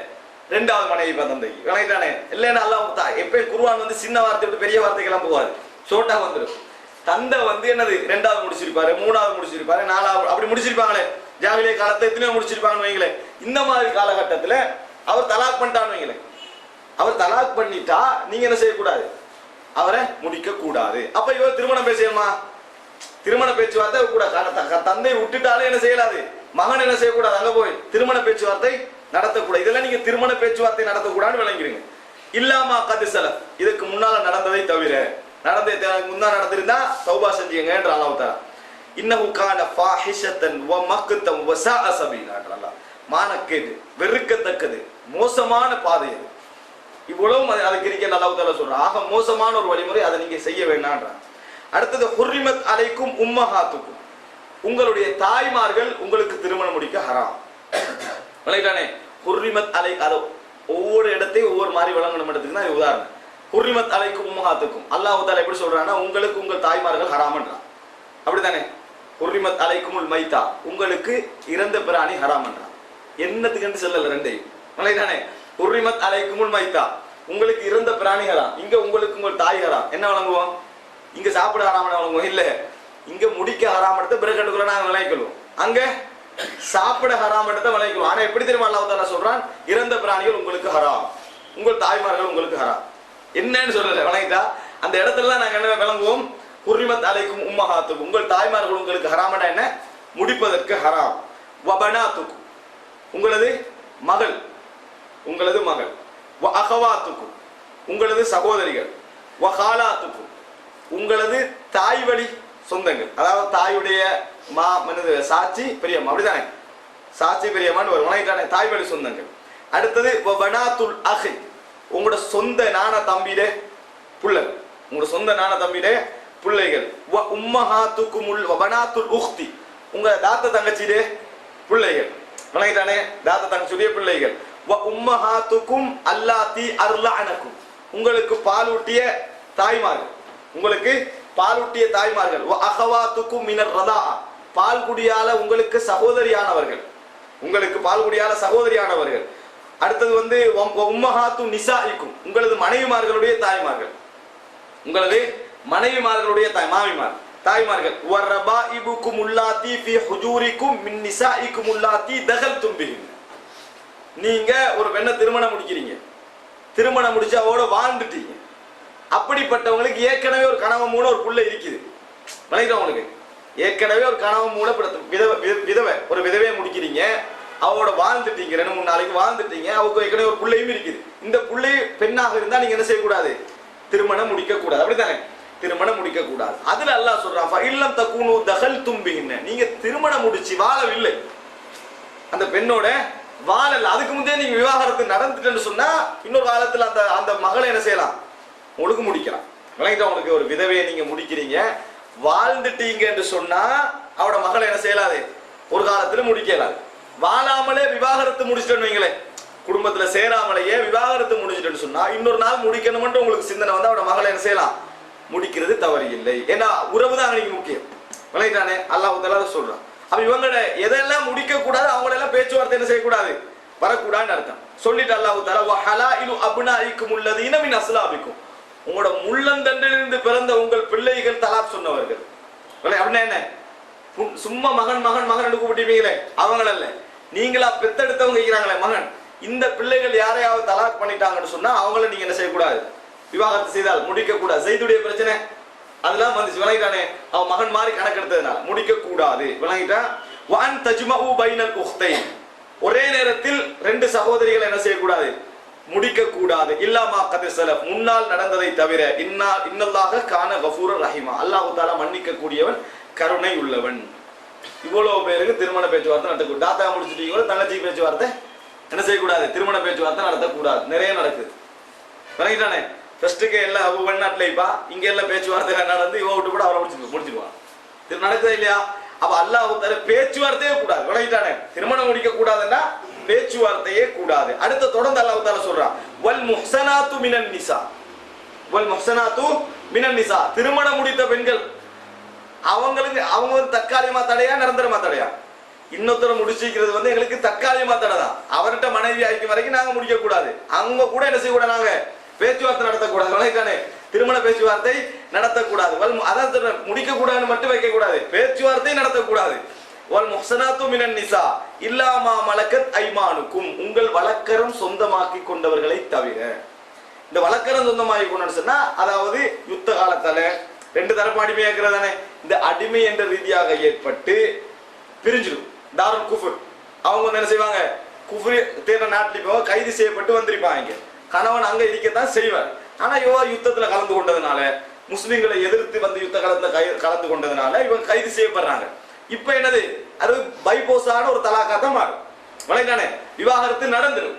2வது மனைவி தந்தை உனக்குதானே இல்லைன்னா அல்லாஹ் எப்பயும் குர்ஆன் வந்து சின்ன வார்த்தை விட்டு பெரிய வார்த்தைக்கெல்லாம் போகாது, ஷோர்ட்டா வந்துடும். தந்தை வந்து என்னது 2வது முடிச்சிருப்பாரு, 3வது முடிச்சிருப்பாரு, 4வது அப்படி முடிச்சிருப்பாங்களே. ஜாகிலிய காலத்தை எத்தனையோ முடிச்சிருப்பாங்கன்னு வைங்களேன். இந்த மாதிரி காலகட்டத்துல அவர் தலாக் பண்ணிட்டான்னு வைங்களேன். அவர் தலாக் பண்ணிட்டா நீங்க என்ன செய்யக்கூடாது, அவரை முடிக்க கூடாது. அப்ப இவர் திருமணம் பேசணுமா, திருமண பேச்சுவார்த்தை கூட தந்தை விட்டுட்டாலே என்ன செய்யலாது, மகன் என்ன செய்யக்கூடாது, அங்க போய் திருமண பேச்சுவார்த்தை நடத்தக்கூடாது. இதெல்லாம் நீங்க திருமண பேச்சுவார்த்தை நடத்தக்கூடாதுன்னு விளங்கிருங்க. இல்லாமா கதிசல, இதுக்கு முன்னால நடந்ததை தவிர, முன்னா நடந்திருந்தா தௌபா செஞ்சீங்கன்ற அல்லாஹ் தஆலா. இன்னஹு கான ஃபாஹிஷத்தன் வ மக்தம் வ ஸாஅ சபீலான்ற அல்லாஹ். மானக்கேடு, வெறுக்கத்தக்கது, மோசமான பாதை அது. இவ்வளவும் அதுக்கு இருக்க அல்லாஹ் தஆலா சொல்றான். ஆக மோசமான ஒரு வழிமுறை, அதை நீங்க செய்ய வேண்டாம்ன்றான். அடுத்தது ஹுர்ரிமத் அலைக்கும் உம்மஹாத்துக்கும், உங்களுடைய தாய்மார்கள் உங்களுக்கு திருமணம் முடிக்க ஹராம். விளங்கிட்டானே ஹுர்ரிமத் அலை, அது ஒவ்வொரு இடத்தையும் ஒவ்வொரு மாதிரி விளங்கணும் இடத்துக்கு தான் உதாரணம். ஹுர்ரிமத் அலைக்கும் உம்மஹாத்துக்கும் அல்லாஹ் தஆலா எப்படி சொல்றான்னா, உங்களுக்கு உங்கள் தாய்மார்கள் ஹராம்ன்றான். அப்படித்தானே ஹுர்ரிமத் அலைக்குமுல் மைத்தா, உங்களுக்கு இறந்த பிராணி ஹராம்ன்றான். என்னத்துக்கு சொல்லல ரெண்டையும். விளங்கிட்டானே ஹுர்ரிமத் அலைக்குமுல் மைத்தா, உங்களுக்கு இறந்த பிராணி ஹராம், இங்க உங்களுக்கு உங்கள் தாய் ஹராம். என்ன வழங்குவோம்? இங்க சாப்பிட ஹராம வழங்குவோம் இல்ல, இங்க முடிக்க ஹராம் எடுத்து பிறகு கட்டுக்குள்ள நாங்க விளைவிக்கணும், அங்க சாப்பிட ஹராம் எடுத்து விளைவிக்கணும். ஆனா எப்படி தெரியுமா அல்லாஹ் தஆலா சொல்றான், இறந்த பிராணிகள் உங்களுக்கு ஹராம், உங்கள் தாய்மார்கள் உங்களுக்கு ஹராம். என்னன்னு சொல்லல, விளங்கிட்டா? அந்த இடத்துல நாங்க என்ன விளங்குவோம், குர்ரிமத் அலைக்கும் உம்மஹாத்துக்கும், உங்கள் தாய்மார்கள் உங்களுக்கு ஹராமடா என்ன, முடிப்பதற்கு ஹராம். வபனாத்துக்கும், உங்களது மகள், உங்களது மகள். வ அகவாத்துக்கும், உங்களது சகோதரிகள். வ ஹாலாத்துக்கும், உங்களது தாய் வழி சொந்தங்கள், அதாவது தாயுடைய சாட்சி பெரியம்மா, அப்படிதானே? சாட்சி பெரியம்மான்னு ஒரு வணங்கிட்டானே, தாய் வழி சொந்தங்கள். அடுத்தது வபனாத்துல் அஹி, உங்களோட சொந்த நான தம்பியிலே புள்ளல், உங்களோட சொந்த நான தம்பியிலே பிள்ளைகள். வ உம்மஹாத்துக்குமுல் வபனாத்துல் உக்தி, உங்க தாத்த தங்கச்சியிலே பிள்ளைகள், வணங்கிட்டானே, தாத்த தங்கச்சியுடைய பிள்ளைகள். வ உம்மஹாத்துக்கும் அல்லாத்தி அர்லஅனக்கும், உங்களுக்கு பாலூட்டிய தாய்மார்கள், உங்களுக்கு பாலூட்டிய தாய்மார்கள். வ அகவாத்துக்கும் மினர் ரதாஅ, பால் குடியால உங்களுக்கு சகோதரியானவர்கள், உங்களுக்கு பால் குடியால சகோதரியானவர்கள். அடுத்தது வந்து உம்மஹாத்து நிசாஇக்கும், உங்களது மனைவிமார்களுடைய தாய்மார்கள், உங்களது மனைவிமார்களுடைய மாமிமார் தாய்மார்கள். வ ரபாஇபுக்கும் உல்லாத்தி ஃபீ ஹுஜூரிக்கும் மின் நிசாஇக்கும் உல்லாத்தி தகல்தும் பிஹின், நீங்க ஒரு பெண்ணை திருமணம் முடிக்கிறீங்க, திருமணம் முடிச்சு அவரோட வாழ்ந்துட்டீங்க, அப்படிப்பட்டவங்களுக்கு ஏற்கனவே ஒரு கணவன் மூலம் ஒரு புள்ள இருக்குது, உங்களுக்கு ஏற்கனவே ஒரு கணவன் மூலம் விதவை, ஒரு விதவையை முடிக்கிறீங்க, அவரோட வாழ்ந்துட்டீங்க, 2-3 நாளைக்கு வாழ்ந்துட்டீங்க, அவருக்கு ஏற்கனவே ஒரு பிள்ளையும் இருக்குது. இந்த பிள்ளை பெண்ணாக இருந்தா நீங்க என்ன செய்யக்கூடாது, திருமணம் முடிக்க கூடாது, அப்படித்தானே? திருமணம் முடிக்க கூடாது. அதுல அல்லாஹ் சொல்றான், ஃபஇல்லம் தகுனு தகல்தும் பிஹின், நீங்க திருமணம் முடிச்சு வாழவில்லை, அந்த பெண்ணோட வாழல, அதுக்கு முந்தைய நீங்க விவாகரத்து நடந்துட்டுன்னு சொன்னா இன்னொரு காலத்துல அந்த அந்த மகளை என்ன செய்யலாம், உங்களுக்கு முடிக்கலாம். விளங்கிட்டா? உங்களுக்கு ஒரு விதவையை நீங்க முடிக்கிறீங்க, வாழ்ந்துட்டீங்க என்று சொன்னா அவட மகளை என்ன செய்யலாது, ஒரு காலத்துல முடிக்கலாது. வாழாமலே விவாகரத்து முடிச்சிட்டேன்னு வைங்களேன், குடும்பத்துல சேராமலேயே விவாகரத்து முடிச்சிட்டேன்னு சொன்னா இன்னொரு நாள் முடிக்கணும்னு உங்களுக்கு சிந்தனை வந்து அவட மகளை என்ன செய்யலாம், முடிக்கிறது தவறு இல்லை. ஏன்னா உறவு தான் அன்னைக்கு முக்கியம். விளங்கிட்டானே? அல்லாஹ் தஆலா சொல்றான். அப்ப இவங்கள எதெல்லாம் முடிக்க கூடாது, அவங்களெல்லாம் பேச்சுவார்த்தை என்ன செய்யக்கூடாது, வரக்கூடாதுன்னு அர்த்தம். சொல்லிட்டு அல்லாஹ் தஆலா வ ஹலாயிலு அப்னாயிக்கும் அல்லதீன மின் அஸ்லாபிக்கும், உங்களோட முள்ளந்தண்டிலிருந்து பிறந்த உங்கள் பிள்ளைகள் தலாக் சொன்னவர்கள். அப்படின்னா என்ன, சும்மா மகன் மகன் மகன் எடுக்கப்பட்டீங்களே அவங்கள நீங்களா பெத்தெடுத்தவங்க இருக்கிறாங்களே மகன், இந்த பிள்ளைகள் யாரையாவது தலாக் பண்ணிட்டாங்கன்னு சொன்னா அவங்கள நீங்க என்ன செய்யக்கூடாது, விவாகரத்து செய்தால் முடிக்க கூடாது. செய்துடைய பிரச்சனை அதெல்லாம் வந்துச்சு, விளங்கிட்டானே? அவன் மகன் மாதிரி கணக்கெடுத்ததுனால முடிக்க கூடாது. விளங்கிட்டான்? வான் தஜ்மஉ பைனல் உக்தைன், ஒரே நேரத்தில் 2 சகோதரிகள் என்ன செய்யக்கூடாது, முடிக்க கூடாது. இல்லாமா கத் ஸலஃப், முன்னால் நடந்ததை தவிர. இன்னல்லாஹ கான கஃபூரர் ரஹீமா, அல்லாஹ் தஆலா மன்னிக்க கூடியவன், கருணை உள்ளவன். இவ்வளவு பேருக்கு திருமண பேச்சுவார்த்தை நடத்தக்கூடாது. தாத்தா முடிச்சுட்டீங்களோ தங்கச்சி பேச்சுவார்த்தை என்ன செய்யக்கூடாது, திருமண பேச்சுவார்த்தை நடத்தக்கூடாது. நிறைய நடக்குது, விளங்கிட்டானே? ஃபர்ஸ்ட்டுக்கு எல்லாம் அவ வெளிநாட்டுலப்பா, இங்க எல்லாம் பேச்சுவார்த்தை நடந்து இவன் விட்டு கூட அவரை முடிச்சிடுவான். இது நடக்குதா இல்லையா? அப்ப அல்லாஹ் தஆலா பேச்சுவார்த்தையே கூடாது, விளங்கிட்டானே? திருமணம் முடிக்க கூடாதுன்னா பேச்சுவார்த்தையே கூடாது. அடுத்து தொடர்ந்து அல்லாஹ் தஆலா சொல்றான், வல் முஹ்ஸனாத்து மினன் நிசா, வல் முஹ்ஸனாத்து மினன் நிசா, திருமணம் முடித்த பெண்கள் அவங்களுக்கு அவங்க வந்து தற்காலிகமா தடையா நிரந்தரமா தடையா? இன்னொருத்தர முடிச்சிக்கிறது வந்து எங்களுக்கு தற்காலிகமா தடை தான், அவர்கிட்ட மனைவி ஆயிக்கும் வரைக்கும் நாங்க முடிக்க கூடாது. அவங்க கூட என்ன செய்யக்கூடாது, நாங்க பேச்சுவார்த்தை நடத்தக்கூடாது, விளங்கிட்டானே? திருமண பேச்சுவார்த்தை நடத்தக்கூடாது. அதான் முடிக்க கூடாதுன்னு மட்டும் வைக்க கூடாது, பேச்சுவார்த்தை நடத்தக்கூடாது. வல் முஹ்ஸனாத்து மினன் நிசா இல்லாமா மலக்கத் ஐமானுக்கும், உங்கள் வழக்கரம் சொந்தமாக்கி கொண்டவர்களை தவிர. இந்த வழக்கரம் சொந்தமாக்கி கொண்டோம்னு சொன்னா அதாவது யுத்த காலத்தால 2 தரப்பு அடிமையா இருக்கிறதானே, இந்த அடிமை என்ற ரீதியாக ஏற்பட்டு பிரிஞ்சிடும். தாருல் குஃபர், அவங்க வந்து என்ன செய்வாங்க, குஃப்ரி தேர்ந்த நாட்டில் போக கைது செய்யப்பட்டு வந்திருப்பாங்க. கணவன் அங்க இருக்கத்தான் செய்வார். ஆனா இவ யுத்தத்துல கலந்து கொண்டதுனால, முஸ்லிம்களை எதிர்த்து வந்து யுத்த காலத்துல கலந்து கொண்டதுனால இவங்க கைது செய்யப்படுறாங்க. இப்ப என்னது, அது பைபோஸான ஒரு தலாக்காத்தான் மாறும், விளங்கிட்டானே? விவாகரத்து நடந்துடும்.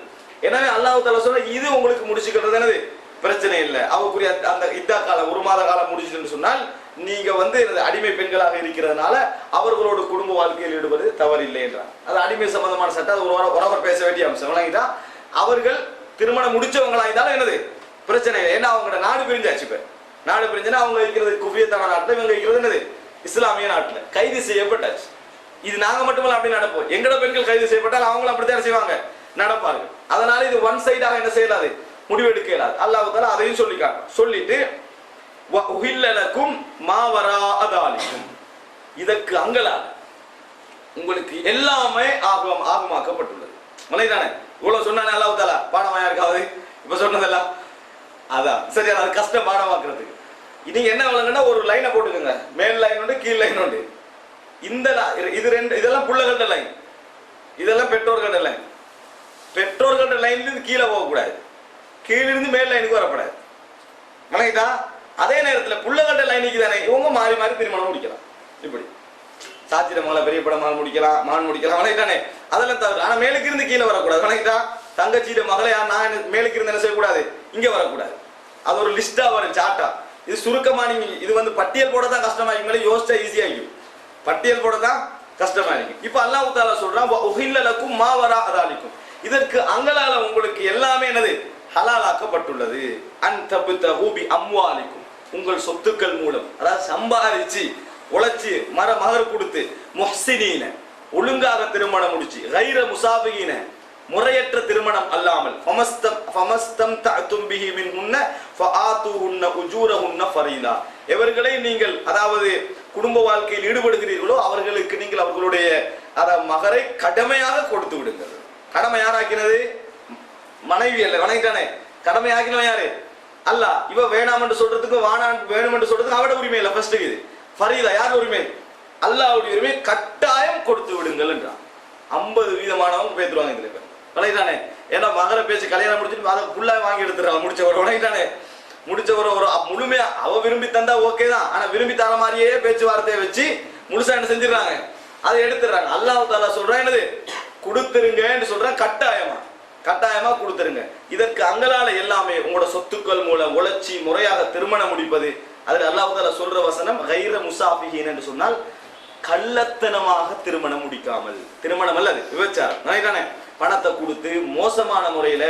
எனவே அல்லாஹ் தஆலா சொல்ற, இது உங்களுக்கு முடிச்சுக்கிறது என்னது பிரச்சனை இல்லை. அவக்குரிய அந்த இத்தா காலம் 1 மாத காலம் முடிச்சுன்னு சொன்னால் நீங்க வந்து அடிமை பெண்களாக இருக்கிறதுனால அவர்களோட குடும்ப வாழ்க்கையில் ஈடுபடுவது தவறில்லை என்றார். அது அடிமை சம்பந்தமான சட்டம், அது ஒருவர் பேச வேண்டிய அம்சம், விளங்கிட்டா? அவர்கள் திருமணம் முடிச்சவங்களா இருந்தாலும் என்னது பிரச்சனை இல்லை. ஏன்னா அவங்க நாடு பிரிஞ்சாச்சு. இப்ப நாடு பிரிஞ்சுன்னா அவங்க இருக்கிறது குவியத்தான நாட்டுல, இவங்க இருக்கிறது என்னது இஸ்லாமிய நாட்டுல. கைது செய்யப்பட்டாச்சு. இது நாங்க மட்டுமல்ல அப்படி நடப்போம். எங்களோட பெண்கள் கைது செய்யப்பட்டால் அவங்களும் அப்படித்தான் செய்வாங்க, நடப்பார்கள். அதனால இது ஒன் சைடாக என்ன செய்யலாது, முடிவெடுக்க இயலாது. அல்லாஹ் தஆலா அதையும் சொல்லி காட்டுறான். சொல்லிட்டு வ உஹில்ல லக்கும் மா வராஅ தாலிக்கும், இதற்கு அங்கலாக உங்களுக்கு எல்லாமே ஆகமாக்கப்பட்டுள்ளது. மலைதானே இவ்வளவு சொன்னானே அல்லாஹ் தஆலா, பாடமாயா இருக்காது இப்ப சொன்னதெல்லாம் அதான் சரி. அது கஷ்டம் பாடமாக்குறதுக்கு. நீங்க என்ன வழங்குனா ஒரு லைனை போட்டுக்கோங்க, மேல் லைன் உண்டு கீழ் லைன் உண்டு. இந்த இது ரெண்டு இதெல்லாம் புள்ளகண்ட லைன், இதெல்லாம் பெற்றோர்கள்ட லைன். பெற்றோர்கள்ட லைன்ல இருந்து கீழே போகக்கூடாது, கீழிருந்து மேல் லைனுக்கு வரக்கூடாது. வணங்கிட்டா அதே நேரத்தில் புள்ளகண்ட லைனுக்கு தானே இவங்க மாறி மாறி திருமணம் முடிக்கலாம். இப்படி சாத்திர மகளை பெரிய படம் மகள் முடிக்கலாம், மகன் முடிக்கலாம். வணங்கிட்டானே அதெல்லாம் தவிர. ஆனா மேலுக்கு இருந்து கீழே வரக்கூடாது. வணங்கிட்டா தங்கச்சியிட மகளை நான் மேலுக்கு இருந்து என்ன செய்யக்கூடாது, இங்க வரக்கூடாது. அது ஒரு லிஸ்டா வரும், சாட்டா. இது சுருக்கமா நீங்க இது வந்து பட்டியல் போட தான் கஷ்டமா இவங்களே யோசிச்சா ஈஸியா இருக்கும். பட்டியல் போட தான் கஷ்டமா இருக்கு. இப்ப அல்லாஹ் தஆலா சொல்றான் உஹில்ல லக்கும் மா வராஅ தாலிக்கும், இதற்கு அங்கலால உங்களுக்கு எல்லாமே என்னது ஹலாலாக்கப்பட்டுள்ளது. அன் தப்தஹு பி அம்வாலிக்கும், உங்கள் சொத்துக்கள் மூலம், அதாவது சம்பாதிச்சு உழைச்சு மகர் கொடுத்து, முஹ்சினீன ஒழுங்காக திருமணம் முடிச்சு, கைர முசாபிகீன முறையற்ற திருமணம் அல்லாமல், ஃபமஸ்தம்தஅதும் பிஹி மின்ஹுன்ன ஃபஆதுஹுன்ன உஜூரஹுன்ன ஃபரீதா, எவர்களை நீங்கள் அதாவது குடும்ப வாழ்க்கையில் ஈடுபடுகிறீர்களோ அவர்களுக்கு நீங்கள் அவர்களுடைய மகரை கடமையாக கொடுத்து விடுங்கள். கடமை யாராக்கினது? மனைவி அல்ல. வணங்கிட்டானே கடமையாக்கினவன் யாரு? அல்லாஹ். இவ வேணாம் என்று சொல்றதுக்கு வேணும் என்று சொல்றதுக்கு அவட உரிமை இல்லை. ஃபர்ஸ்ட் இது ஃபரீதா யார் உரிமை? அல்லாஹ்வுடைய உரிமை. கட்டாயம் கொடுத்து விடுங்கள் என்றான். 50% பேத்துருவாங்க இதுல. வணங்கிட்டானே ஏன்னா மகரை பேசி கல்யாணம் முடிச்சுட்டு அதை ஃபுல்லாக வாங்கி எடுத்துறாங்க முடிச்சவர். வணங்கிட்டானே முடிச்சவர் ஒரு முழுமையா அவ விரும்பி தந்தா ஓகே தான், ஆனா விரும்பி தர மாதிரியே பேச்சுவார்த்தையை வச்சு முழுசா என்ன செஞ்சிடறாங்க, அதை எடுத்துடுறாங்க. அல்லாஹ் தஆலா சொல்றான் என்னது, கொடுத்துருங்கன்னு சொல்றான். கட்டாயமா கொடுத்துருங்க. இதற்கு அங்கலால எல்லாமே உங்களோட சொத்துக்கள் மூலம் உழைச்சி முறையாக திருமணம் முடிப்பது. அதுல அல்லாஹ் தஆலா சொல்ற வசனம் கைர முசாஃபிஹீன் என்று சொன்னால் கள்ளத்தனமாக திருமணம் முடிக்காமல். திருமணம் அல்லது விபச்சாரம். நினைக்கிறானே பணத்தை கொடுத்து மோசமான முறையில,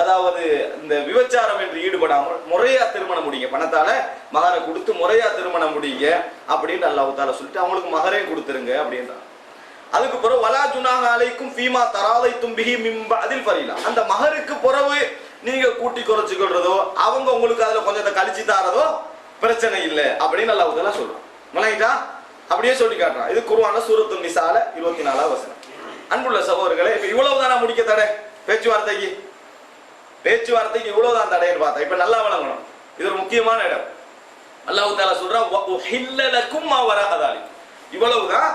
அதாவது இந்த விபச்சாரம் என்று ஈடுபடாமல் முறையா திருமணம் முடிங்க. பணத்தால மகரை கொடுத்து முறையா திருமணம் முடிங்க அப்படின்னு அல்லாஹ் தஆலா சொல்லிட்டு அவங்களுக்கு மகரையும் கொடுத்துருங்க அப்படின்றான். அதுக்கு பிறகு வலா ஜுனாஹ அலைக்கும் ஃபீமா தராதைத்தும் பிஹி மின் பஅதில் ஃபரீலா, அந்த மகருக்கு பிறகு நீங்க கூட்டி குறைச்சிக்கிறதோ அவங்க உங்களுக்கு அதுல கொஞ்சத்தை கழிச்சு தாரதோ பிரச்சனை இல்லை அப்படின்னு அல்லாஹ் தஆலா சொல்றான். மலைட்டா அப்படியே சொல்லி காட்டுறான். இது குர்ஆன்ல சூரத்துன் நிசால 24வது வசனம். அன்புள்ள சகோதரர்களே, இப்ப இவ்வளவுதானா முடிக்க தடை? பேச்சுவார்த்தைக்கு இவ்வளவுதான் தடைன்னு பார்த்தா இப்ப நல்லா வழங்கணும். இது ஒரு முக்கியமான இடம். அல்லாஹ் தஆலா சொல்றான் உஹில்ல லக்கும் மா வராஅ தாலிக்கும், இவ்வளவுதான்.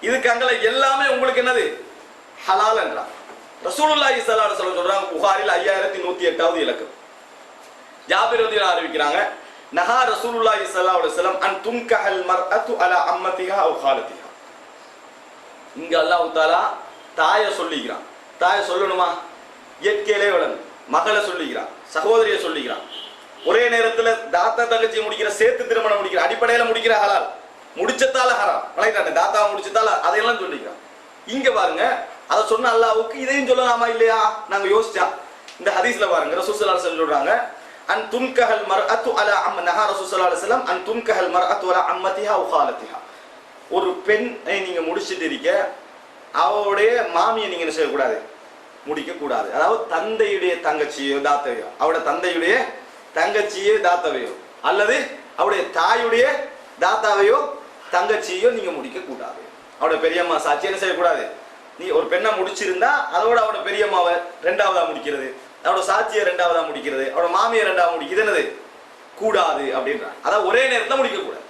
இதுக்கு அங்கல எல்லாமே உங்களுக்கு என்னது ஹலால் என்றான். ரசூலுல்லாஹி ஸல்லல்லாஹு அலைஹி வஸல்லம் சொல்றாங்க, புகாரில் 5108வது இலக்கம். ஜாபிர் ரலியல்லாஹு அறிவிக்கிறாங்க, நஹா ரசூலுல்லாஹி ஸல்லல்லாஹு அலைஹி வஸல்லம் அன் துன்கஹல் மர்அத்து அலா அம்மத்திஹா அவ் காலத்திஹா. இங்க அல்லாஹ் தஆலா தாயை சொல்லிக்கிறான். தாயை சொல்லணுமா? இயற்கையிலே வளர்ந்து மகளை சொல்லிக்கிறான், சகோதரியை சொல்லிக்கிறான். ஒரே நேரத்துல தாத்தா தங்கச்சி முடிக்கிற சேர்த்து திருமணம் முடிக்கிற அடிப்படையில முடிக்கிற ஹலால், முடிச்சதால ஹராம். வணங்கிட்டானே தாத்தா முடிச்சதால அதையெல்லாம் சொல்லிக்கிறான். இங்க பாருங்க, அதை சொன்ன அல்லாஹ்வுக்கு இதையும் சொல்லலாமா இல்லையா? நாங்க யோசிச்சா இந்த ஹதீஸ்ல பாருங்க, ரசூல் ஸல்லல்லாஹு அலைஹி வஸல்லம் சொல்றாங்க, அன் துன்கஹல் மர்அத்து அலா நஹா ரசூல் ஸல்லல்லாஹு அலைஹி வஸல்லம் அன் துன்கஹல் மர்அத்து அலா அம்மத்திஹா வ காலத்திஹா. ஒரு பெண்ணை நீங்க முடிச்சிட்டு இருக்க, அவளுடைய மாமியை நீங்க என்ன செய்யக்கூடாது, முடிக்க கூடாது. அதாவது தந்தையுடைய தங்கச்சியோ தாத்தவையோ, அவட தந்தையுடைய தங்கச்சியோ தாத்தவையோ, அல்லது அவருடைய தாயுடைய தாத்தாவையோ தங்கச்சியோ நீங்க முடிக்க கூடாது. அவட பெரியம்மா சாட்சி என்ன செய்யக்கூடாது. நீ ஒரு பெண்ணை முடிச்சிருந்தா அதோட அவட பெரியம்மாவை 2வதா முடிக்கிறது, அவட சாட்சியை 2வதா முடிக்கிறது, அவட மாமியை 2வதா முடிக்கிறது என்னது கூடாது அப்படின்றான். அதாவது ஒரே நேரத்தில் முடிக்க கூடாது.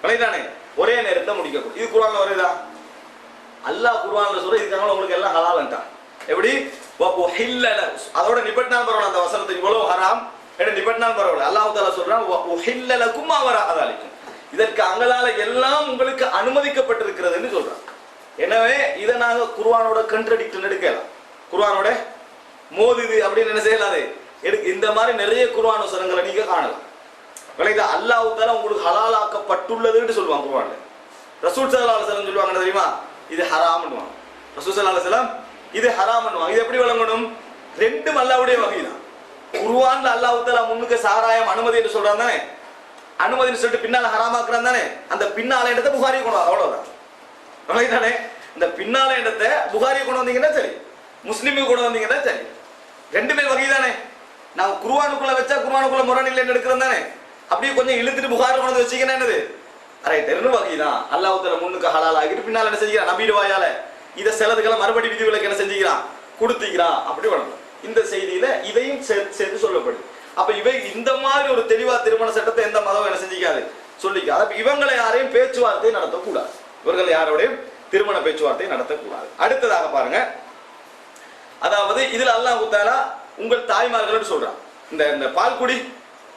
விளையானே ஒரே நேரத்தில் முடிக்க கூடாது. இது குர்ஆன்ல வருதா? அல்லாஹ் குர்ஆன்ல சொல்ற இதுக்காக உங்களுக்கு எல்லாம் ஹலால்ன்றான். எப்படி அதோட நிபட்னால் பரவாயில்ல, அந்த வசனத்தை இவ்வளவு ஹராம் நிபட்னால் பரவாயில்ல. அல்லாஹ் தஆலா சொல்றான் உஹில்ல லக்கும் மா வராஅ தாலிக்கும், இதற்கு அங்கலால எல்லாம் உங்களுக்கு அனுமதிக்கப்பட்டிருக்கிறதுன்னு சொல்றான். எனவே இதை நாங்க குர்ஆனோட கண்ட்ரடிக்ட் எடுக்கலாம், குர்ஆனோட மோதுது அப்படின்னு என்ன செய்யலாது. இந்த மாதிரி நிறைய குர்ஆன் வசனங்களை நீங்க காணலாம். விளையாட அல்லாஹ் தஆலா உங்களுக்கு ஹலாலாக்கப்பட்டுள்ளதுன்னு சொல்லுவாங்க குர்ஆன்ல. ரசூல் ஸல்லல்லாஹு அலைஹி வஸல்லம் சொல்லுவாங்க தெரியுமா, இது ஹராம்னுவாங்க. ரசூல் ஸல்லல்லாஹு அலைஹி வஸல்லம் இது ஹராம்னுவாங்க. இது எப்படி விளங்கணும்? ரெண்டும் அல்லாஹ்வுடைய வகைதான். குர்ஆன்ல அல்லாஹ் தஆலா முன்னுக்கு சாராயம் அனுமதி என்று சொல்றான் தானே, அனுமதின்னு சொல்லிட்டு பின்னால ஹராமாக்குறான் தானே, அந்த பின்னால இடத்தை புகாரி கொண்டு வா, அவ்வளவுதான். தானே இந்த பின்னால இடத்தை புகாரியை கொண்டு வந்தீங்கன்னா சரி, முஸ்லிமுக்கு கொண்டு வந்தீங்கன்னா சரி, ரெண்டுமே வகை தானே. நான் குர்ஆனுக்குள்ள வச்சா குர்ஆனுக்குள்ள முரண் இல்லைன்னு எடுக்கிறேன் தானே. அப்படியே கொஞ்சம் இழுத்துட்டு புகார் கொண்டு வந்து வச்சுக்கணும் என்னது ரைட் ரெண்டு வகைதான். அல்லாஹ் தஆலா முன்னுக்கு ஹலால் ஆகிட்டு பின்னால என்ன செஞ்சுக்கிறான் நபியோட வாயால இதை சிலதுகளை மறுபடி விதிவிலக்கு என்ன செஞ்சுக்கிறான் கொடுத்துக்கிறான். அப்படி வளர்ந்து இந்த செய்தியில இதையும் சேர்த்து சொல்லப்படுது. அப்ப இவை இந்த மாதிரி ஒரு தெளிவா திருமண சட்டத்தை எந்த மதம் என்ன செஞ்சிக்காது சொல்லிக்காது. அப்ப இவங்களை யாரையும் பேச்சுவார்த்தை நடத்தக்கூடாது, இவர்கள் யாரோடையும் திருமண பேச்சுவார்த்தை நடத்தக்கூடாது. அடுத்ததாக பாருங்க, அதாவது இதுல அல்லாஹ் தஆலா உங்கள் தாய்மார்கள் சொல்றான். இந்த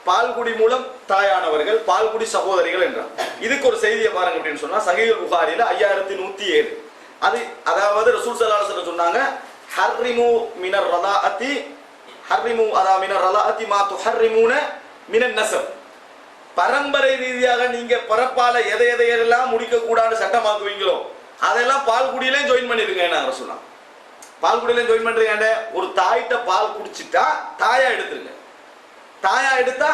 பால்குடி மூலம் தாயானவர்கள் பால்குடி சகோதரிகள் என்றார். இதுக்கு ஒரு செய்தியை பாருங்க அப்படின்னு சொன்னா சஹீஹுல் புகாரில 5107 அது அதாவது ரசூல் ஸல்லல்லாஹு அலைஹி வஸல்லம் சொன்னாங்க ஹர்ரிமு மினர் ரதாஅத்தி ஹர்ரிமு அதா மினர் ரதாஅத்தி மா துஹர்ரிமுன மினன் நஸப். பரம்பரை ரீதியாக நீங்க பரப்பால எதையெல்லாம் முடிக்க கூடாது சட்டமாக்குவீங்களோ அதெல்லாம் பால்குடியிலே ஜாயின் பண்ணிருங்க என்ன ரசூலா. பால்குடியிலே ஜாயின் பண்றீங்க. ஒரு தாயிட்ட பால் குடிச்சிட்டா தாயா எடுத்துருங்க. தாயா எடுத்தா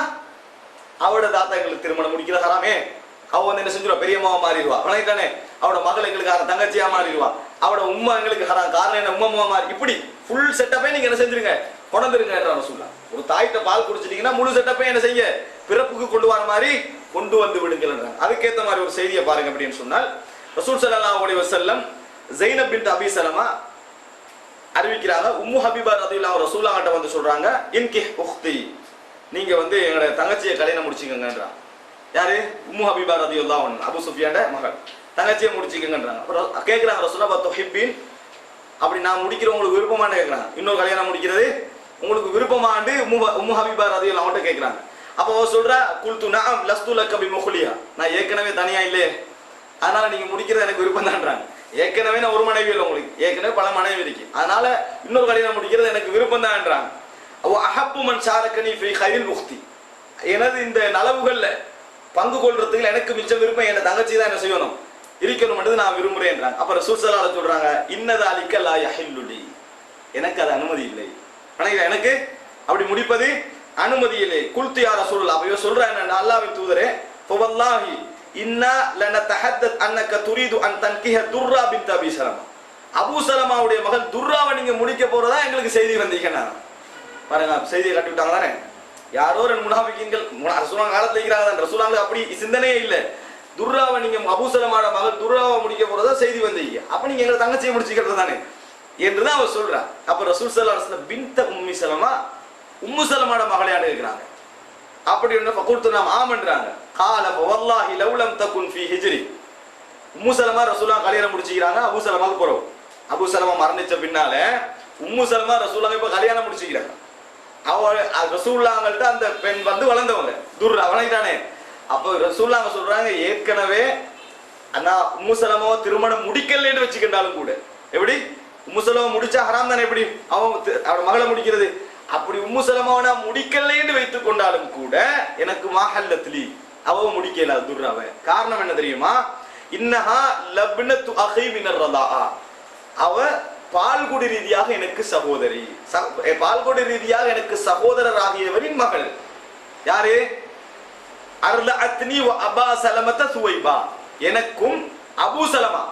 அவட தாத்தா எங்களுக்கு திருமணம் முடிக்கிற ஹராமே. அவ வந்து என்ன செஞ்சிருவா பெரியம்மாவா மாறிடுவா. வணங்கிட்டானே அவட மகள் எங்களுக்கு தங்கச்சியா மாறிடுவா. அவட உம்மா எங்களுக்கு ஹராம் காரணம் என்ன உம்மா மாறி. இப்படி ஃபுல் செட்டப்பே நீங்க என்ன செஞ்சிருங்க கொண்டுருங்க ரசூலா. ஒரு தாயிட்ட பால் குடிச்சிட்டீங்கன்னா முழு செட்டப்பே என்ன செய்ய பிறப்புக்கு கொண்டு வர மாதிரி கொண்டு வந்து விடுங்கள். அதுக்கேற்ற மாதிரி ஒரு செய்தியை பாருங்க அப்படின்னு சொன்னால் ரசூல் ஸல்லல்லாஹு அலைஹி வஸல்லம் ஸைனப் பின்த் அபி ஸலமா அறிவிக்கிறாங்க. உம்மு ஹபீபா ரலியல்லாஹு அன்ஹா ரசூலுல்லாஹ் கிட்ட வந்து சொல்றாங்க இன்கி உக்தி நீங்க வந்து எங்களோட தங்கச்சியை கல்யாணம் முடிச்சுக்கங்கன்றாங்க. யாரு உம்மு ஹபீபா ரலியல்லாஹு அன்ஹா அபூ சுஃபியான்ட மகள் தங்கச்சியை முடிச்சுக்கங்கன்றாங்க. அப்புறம் கேட்கறாங்க ரசூலுல்லாஹ் துஹிப்பின் அப்படி நான் முடிக்கிற உங்களுக்கு விருப்பமானு கேட்கறாங்க. இன்னொரு கல்யாணம் முடிக்கிறது உங்களுக்கு விருப்பமாண்டு உம்மு ஹபீபா ரலியல்லாஹு அன்ஹா கேட்கறாங்க. அப்போ அவ சொல்றா குல்து நஅம் லஸ்து லக பிமுக்லியா நான் ஏற்கனவே தனியா இல்லையே அதனால நீங்க முடிக்கிறது எனக்கு விருப்பம் தான்றாங்க. ஏற்கனவே நான் ஒரு மனைவி இல்லை உங்களுக்கு ஏற்கனவே பல மனைவி இருக்கு அதனால இன்னொரு கல்யாணம் முடிக்கிறது எனக்கு விருப்பம் தான்ன்றாங்க. அஹப்பு மன் ஷாரக்கனி ஃபீ கைரில் உக்தி எனது இந்த நலவுகள்ல பங்கு கொள்றதுக்கு எனக்கு மிச்சம் விருப்பம் என் தங்கச்சி தான் என்ன செய்யணும் இருக்கணும் நான் விரும்புறேன்றாங்க. அப்ப ரசூல் ஸல்லல்லாஹு அலைஹி சொல்றாங்க இன்னதலிக லா யஹில்லுலி எனக்கு அது அனுமதி இல்லை. எனக்கு அப்படி முடிப்பது அனுமதி இல்லை. குல்து யா ரசூலுல்லாஹ் அப்ப சொல்றாங்க அல்லாஹ்வின் தூதரே ஃபவல்லாஹி இன்னா லனதஹத்தத் அன்னக துரீது an தன்கிஹ Turra பின்த் Abhi Salama Abu ஸலமாவுடைய மகள் துர்ராவை நீங்க முடிக்க போறதா எங்களுக்கு செய்தி வந்தீங்கன்னா பாருங்க செய்தியை கட்டி விட்டாங்க தானே. யாரோ ரெண்டு முனாஃபிகீன்கள் ரசூலுல்லாஹ் காலத்துல இருக்கிறாங்க. ரசூலுல்லாஹ் அப்படி சிந்தனையே இல்லை. துர்ராவை நீங்க அபூ ஸலமாவோட மகள் துர்ராவை முடிக்க போறதா செய்தி வந்தீங்க. அப்ப நீங்க எங்க தங்கச்சியை முடிச்சுக்கிறது தானே என்றுதான் அவர் சொல்றா. அப்ப ரசூல் ஸல்லல்லாஹு அலைஹி வஸல்லம் பின்த் உம்மி ஸலமா உம்மு ஸலமாவோட மகளையாடு இருக்கிறாங்க. அப்படி ஒன்று ஃபகுல்து நாம் ஆமன்றாங்க. கால வல்லாஹி லவ் லம் தகுன் ஃபீ ஹிஜ்ரி உம்மு ஸலமா ரசூலுல்லாஹ் கல்யாணம் முடிச்சுக்கிறாங்க. அபூ ஸலமாவுக்கு போறோம். அபூ ஸலமா மரணிச்ச பின்னால உம்மு ஸலமா ரசூலுல்லாஹ் இப்ப கல்யாணம் முடிச்சுக்கிறாங்க. அவ ரசூலுல்லாஹ்ங்கள்ட்ட அந்த பெண் வந்து வளர்ந்தவங்க துர்ரா வளர்ந்தானே. அப்ப ரசூலுல்லாஹ் சொல்றாங்க ஏற்கனவே அண்ணா உம்மு ஸலமாவை திருமணம் முடிக்கலன்னு வச்சுக்கிட்டாலும் கூட எப்படி உம்மு ஸலமா முடிச்சா ஹராம் தானே எப்படி அவன் மகளை முடிக்கிறது. அப்படி உம்மு ஸலமாவை நான் முடிக்கலன்னு வைத்துக் கொண்டாலும் கூட எனக்கு மாஹல்லத்லி அவ முடிக்கல துர்ராவை. காரணம் என்ன தெரியுமா? இன்னஹா லப்னத்து அஹி மினர் ரதாஆ அவ பால்குடி ரீதியாக எனக்கு சகோதரி பால்குடி ரீதியாக எனக்கு சகோதரர் ஆகியவரின் மகள். யாரு? அர்லஅத்னி வ அபா ஸலமத சுவைபா எனக்கும் அபூ ஸலமா